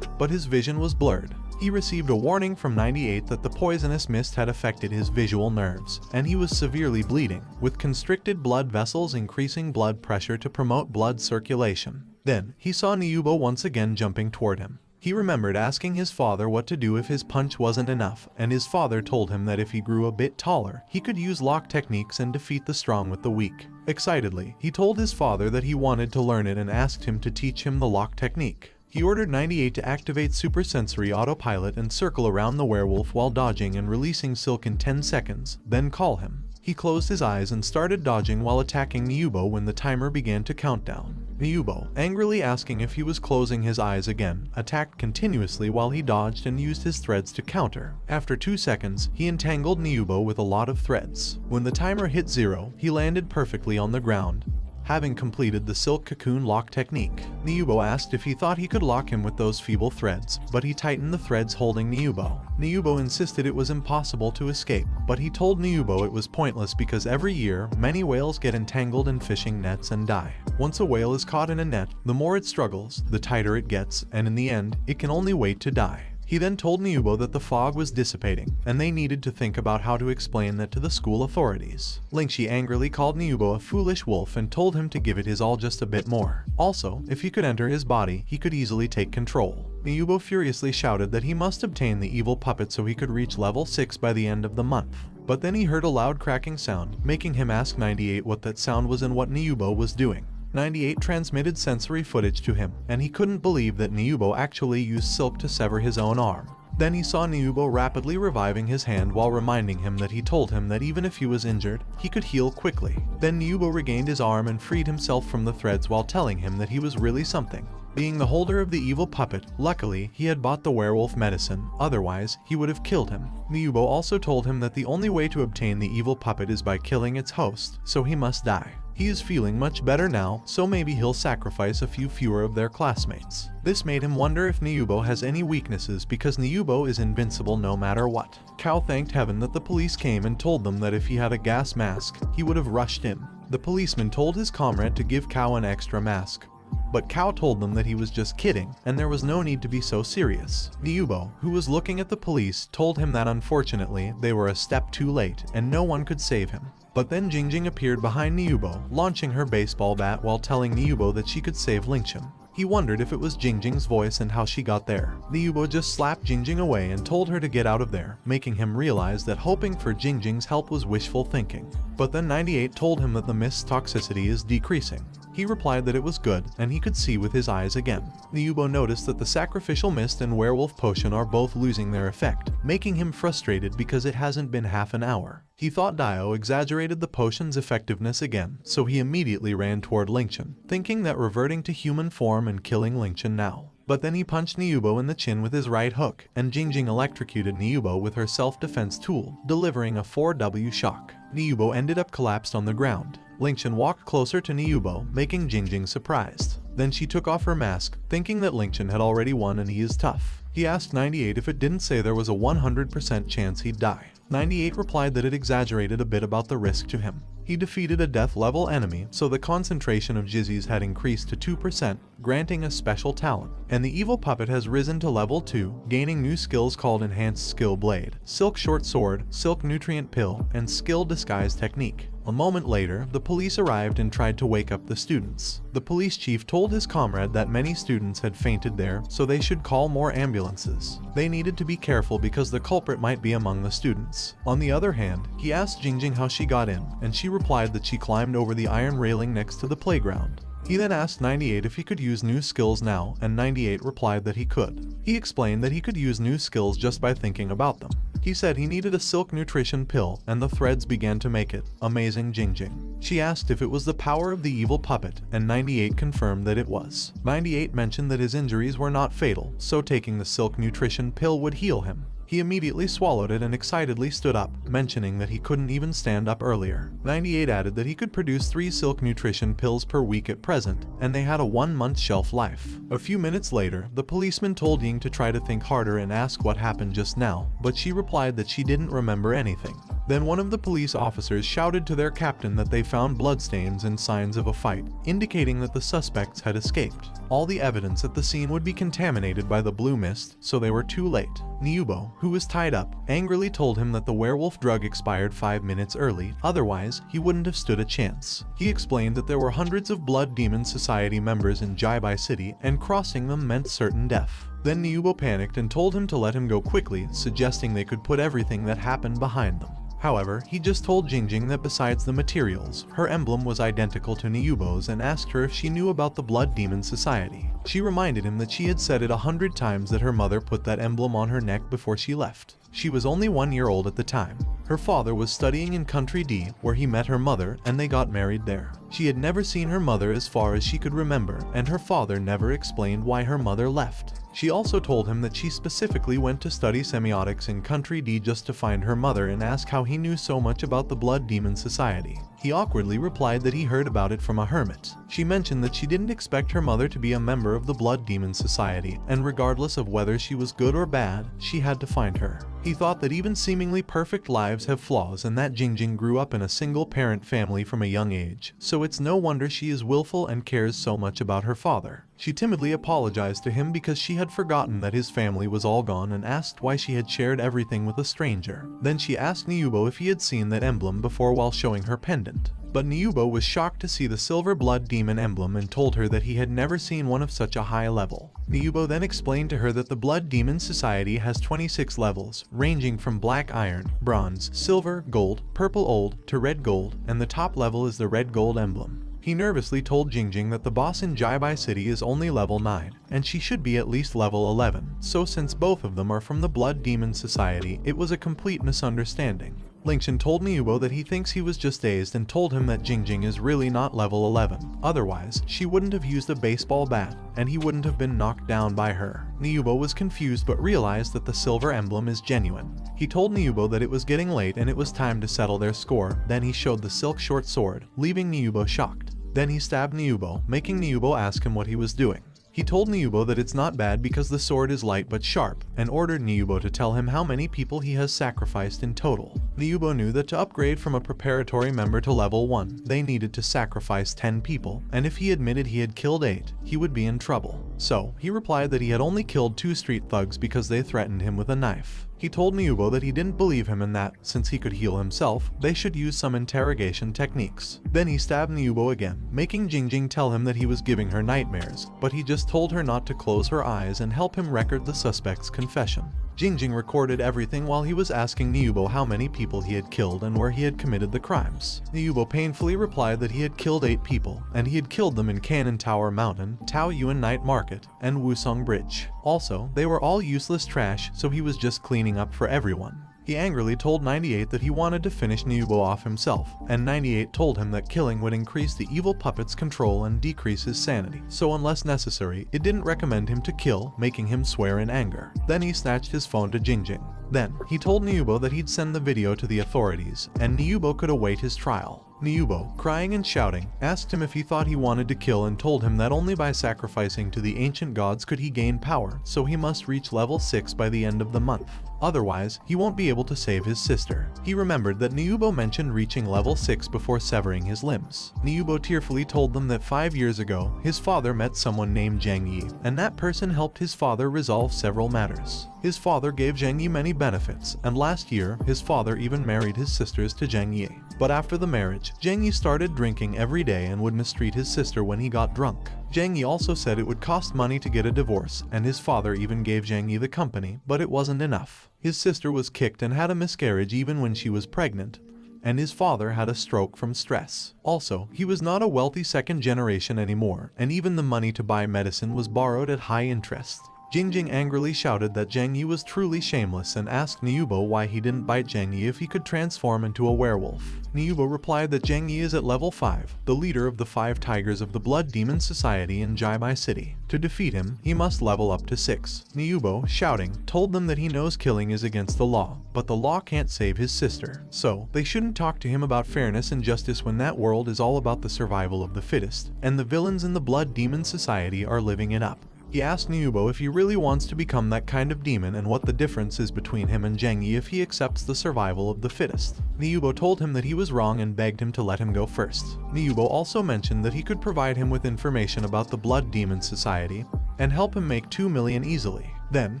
A: But his vision was blurred. He received a warning from 98 that the poisonous mist had affected his visual nerves, and he was severely bleeding, with constricted blood vessels increasing blood pressure to promote blood circulation. Then, he saw Nyubo once again jumping toward him. He remembered asking his father what to do if his punch wasn't enough, and his father told him that if he grew a bit taller, he could use lock techniques and defeat the strong with the weak. Excitedly, he told his father that he wanted to learn it and asked him to teach him the lock technique. He ordered 98 to activate supersensory autopilot and circle around the werewolf while dodging and releasing silk in 10 seconds, then call him. He closed his eyes and started dodging while attacking Nyubo when the timer began to count down. Nyubo, angrily asking if he was closing his eyes again, attacked continuously while he dodged and used his threads to counter. After 2 seconds, he entangled Nyubo with a lot of threads. When the timer hit 0, he landed perfectly on the ground, having completed the silk cocoon lock technique. Nyubo asked if he thought he could lock him with those feeble threads, but he tightened the threads holding Nyubo. Nyubo insisted it was impossible to escape, but he told Nyubo it was pointless because every year, many whales get entangled in fishing nets and die. Once a whale is caught in a net, the more it struggles, the tighter it gets, and in the end, it can only wait to die. He then told Nyubo that the fog was dissipating, and they needed to think about how to explain that to the school authorities. Lingxi angrily called Nyubo a foolish wolf and told him to give it his all just a bit more. Also, if he could enter his body, he could easily take control. Niyubo furiously shouted that he must obtain the evil puppet so he could reach level 6 by the end of the month. But then he heard a loud cracking sound, making him ask 98 what that sound was and what Niyubo was doing. 98 transmitted sensory footage to him, and he couldn't believe that Niyubo actually used silk to sever his own arm. Then he saw Niyubo rapidly reviving his hand while reminding him that he told him that even if he was injured, he could heal quickly. Then Niyubo regained his arm and freed himself from the threads while telling him that he was really something. Being the holder of the evil puppet, luckily, he had bought the werewolf medicine, otherwise, he would have killed him. Niyubo also told him that the only way to obtain the evil puppet is by killing its host, so he must die. He is feeling much better now, so maybe he'll sacrifice a few fewer of their classmates. This made him wonder if Niyubo has any weaknesses because Niyubo is invincible no matter what. Kao thanked heaven that the police came and told them that if he had a gas mask, he would have rushed in. The policeman told his comrade to give Kao an extra mask. But Kao told them that he was just kidding, and there was no need to be so serious. Niyubo, who was looking at the police, told him that unfortunately, they were a step too late, and no one could save him. But then Jingjing appeared behind Niyubo, launching her baseball bat while telling Niyubo that she could save Lingchen. He wondered if it was Jingjing's voice and how she got there. Niyubo just slapped Jingjing away and told her to get out of there, making him realize that hoping for Jingjing's help was wishful thinking. But then 98 told him that the mist's toxicity is decreasing. He replied that it was good, and he could see with his eyes again. Niyubo noticed that the sacrificial mist and werewolf potion are both losing their effect, making him frustrated because it hasn't been half an hour. He thought Dio exaggerated the potion's effectiveness again, so he immediately ran toward Lingchen, thinking that reverting to human form and killing Lingchen now. But then he punched Niyubo in the chin with his right hook, and Jingjing electrocuted Niyubo with her self-defense tool, delivering a 4W shock. Niyubo ended up collapsed on the ground. Lingchen walked closer to Niyubo, making Jingjing surprised. Then she took off her mask, thinking that Lingchen had already won and he is tough. He asked 98 if it didn't say there was a 100% chance he'd die. 98 replied that it exaggerated a bit about the risk to him. He defeated a death-level enemy, so the concentration of Jizzies had increased to 2%, granting a special talent. And the evil puppet has risen to level 2, gaining new skills called Enhanced Skill Blade, Silk Short Sword, Silk Nutrient Pill, and Skill Disguise Technique. A moment later, the police arrived and tried to wake up the students. The police chief told his comrade that many students had fainted there, so they should call more ambulances. They needed to be careful because the culprit might be among the students. On the other hand, he asked Jingjing how she got in, and she replied that she climbed over the iron railing next to the playground. He then asked 98 if he could use new skills now, and 98 replied that he could. He explained that he could use new skills just by thinking about them. He said he needed a silk nutrition pill, and the threads began to make it, amazing Jingjing. She asked if it was the power of the evil puppet, and 98 confirmed that it was. 98 mentioned that his injuries were not fatal, so taking the silk nutrition pill would heal him. He immediately swallowed it and excitedly stood up, mentioning that he couldn't even stand up earlier. 98 added that he could produce 3 silk nutrition pills per week at present, and they had a 1-month shelf life. A few minutes later, the policeman told Ying to try to think harder and ask what happened just now, but she replied that she didn't remember anything. Then one of the police officers shouted to their captain that they found bloodstains and signs of a fight, indicating that the suspects had escaped. All the evidence at the scene would be contaminated by the blue mist, so they were too late. Niyubo, who was tied up, angrily told him that the werewolf drug expired 5 minutes early, otherwise he wouldn't have stood a chance. He explained that there were hundreds of Blood Demon Society members in Jaibai City, and crossing them meant certain death. Then Niyubo panicked and told him to let him go quickly, suggesting they could put everything that happened behind them. However, he just told Jingjing that besides the materials, her emblem was identical to Niyubo's and asked her if she knew about the Blood Demon Society. She reminded him that she had said it 100 times that her mother put that emblem on her neck before she left. She was only 1 year old at the time. Her father was studying in Country D, where he met her mother, and they got married there. She had never seen her mother as far as she could remember, and her father never explained why her mother left. She also told him that she specifically went to study semiotics in Country D just to find her mother and ask how he knew so much about the Blood Demon Society. He awkwardly replied that he heard about it from a hermit. She mentioned that she didn't expect her mother to be a member of the Blood Demon Society, and regardless of whether she was good or bad, she had to find her. He thought that even seemingly perfect lives have flaws and that Jingjing grew up in a single-parent family from a young age, so it's no wonder she is willful and cares so much about her father. She timidly apologized to him because she had forgotten that his family was all gone and asked why she had shared everything with a stranger. Then she asked Niyubo if he had seen that emblem before while showing her pendant. But Niubo was shocked to see the silver blood demon emblem and told her that he had never seen one of such a high level. Niubo then explained to her that the Blood Demon Society has 26 levels, ranging from black iron, bronze, silver, gold, purple old, to red gold, and the top level is the red gold emblem. He nervously told Jingjing that the boss in Jaibai City is only level 9, and she should be at least level 11, so since both of them are from the Blood Demon Society, it was a complete misunderstanding. Lingshan told Niubo that he thinks he was just dazed and told him that Jingjing is really not level 11, otherwise she wouldn't have used a baseball bat, and he wouldn't have been knocked down by her. Niubo was confused but realized that the silver emblem is genuine. He told Niubo that it was getting late and it was time to settle their score, then he showed the silk short sword, leaving Niubo shocked. Then he stabbed Niubo, making Niubo ask him what he was doing. He told Niubo that it's not bad because the sword is light but sharp, and ordered Niubo to tell him how many people he has sacrificed in total. Niubo knew that to upgrade from a preparatory member to level 1, they needed to sacrifice 10 people, and if he admitted he had killed 8, he would be in trouble. So, he replied that he had only killed 2 street thugs because they threatened him with a knife. He told Niubo that he didn't believe him and that, since he could heal himself, they should use some interrogation techniques. Then he stabbed Niubo again, making Jingjing tell him that he was giving her nightmares, but he just told her not to close her eyes and help him record the suspect's confession. Jingjing recorded everything while he was asking Niubo how many people he had killed and where he had committed the crimes. Niubo painfully replied that he had killed 8 people, and he had killed them in Cannon Tower Mountain, Taoyuan Night Market, and Wusong Bridge. Also, they were all useless trash, so he was just cleaning up for everyone. He angrily told 98 that he wanted to finish Niubo off himself, and 98 told him that killing would increase the evil puppet's control and decrease his sanity, so unless necessary, it didn't recommend him to kill, making him swear in anger. Then he snatched his phone to Jingjing. Then, he told Niubo that he'd send the video to the authorities, and Niubo could await his trial. Niubo, crying and shouting, asked him if he thought he wanted to kill and told him that only by sacrificing to the ancient gods could he gain power, so he must reach level 6 by the end of the month. Otherwise, he won't be able to save his sister. He remembered that Niubo mentioned reaching level 6 before severing his limbs. Niubo tearfully told them that 5 years ago, his father met someone named Zhang Yi, and that person helped his father resolve several matters. His father gave Zhang Yi many benefits, and last year, his father even married his sisters to Zhang Yi. But after the marriage, Zhang Yi started drinking every day and would mistreat his sister when he got drunk. Zhang Yi also said it would cost money to get a divorce, and his father even gave Zhang Yi the company, but it wasn't enough. His sister was kicked and had a miscarriage even when she was pregnant, and his father had a stroke from stress. Also, he was not a wealthy second generation anymore, and even the money to buy medicine was borrowed at high interest. Jingjing angrily shouted that Zhang Yi was truly shameless and asked Niubo why he didn't bite Zhang Yi if he could transform into a werewolf. Niubo replied that Zhang Yi is at level 5, the leader of the 5 tigers of the Blood Demon Society in Jaibai City. To defeat him, he must level up to 6. Niubo, shouting, told them that he knows killing is against the law, but the law can't save his sister, so they shouldn't talk to him about fairness and justice when that world is all about the survival of the fittest, and the villains in the Blood Demon Society are living it up. He asked Niubo if he really wants to become that kind of demon and what the difference is between him and Zhang Yi if he accepts the survival of the fittest. Niubo told him that he was wrong and begged him to let him go first. Niubo also mentioned that he could provide him with information about the Blood Demon Society and help him make 2 million easily. Then,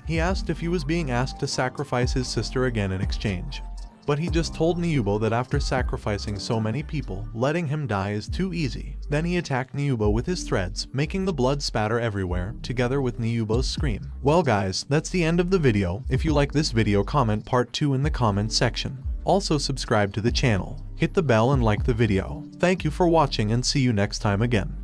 A: he asked if he was being asked to sacrifice his sister again in exchange. But he just told Niubo that after sacrificing so many people, letting him die is too easy. Then he attacked Niubo with his threads, making the blood spatter everywhere, together with Niubo's scream. Well guys, that's the end of the video. If you like this video, comment part 2 in the comments section. Also subscribe to the channel, hit the bell and like the video. Thank you for watching and see you next time again.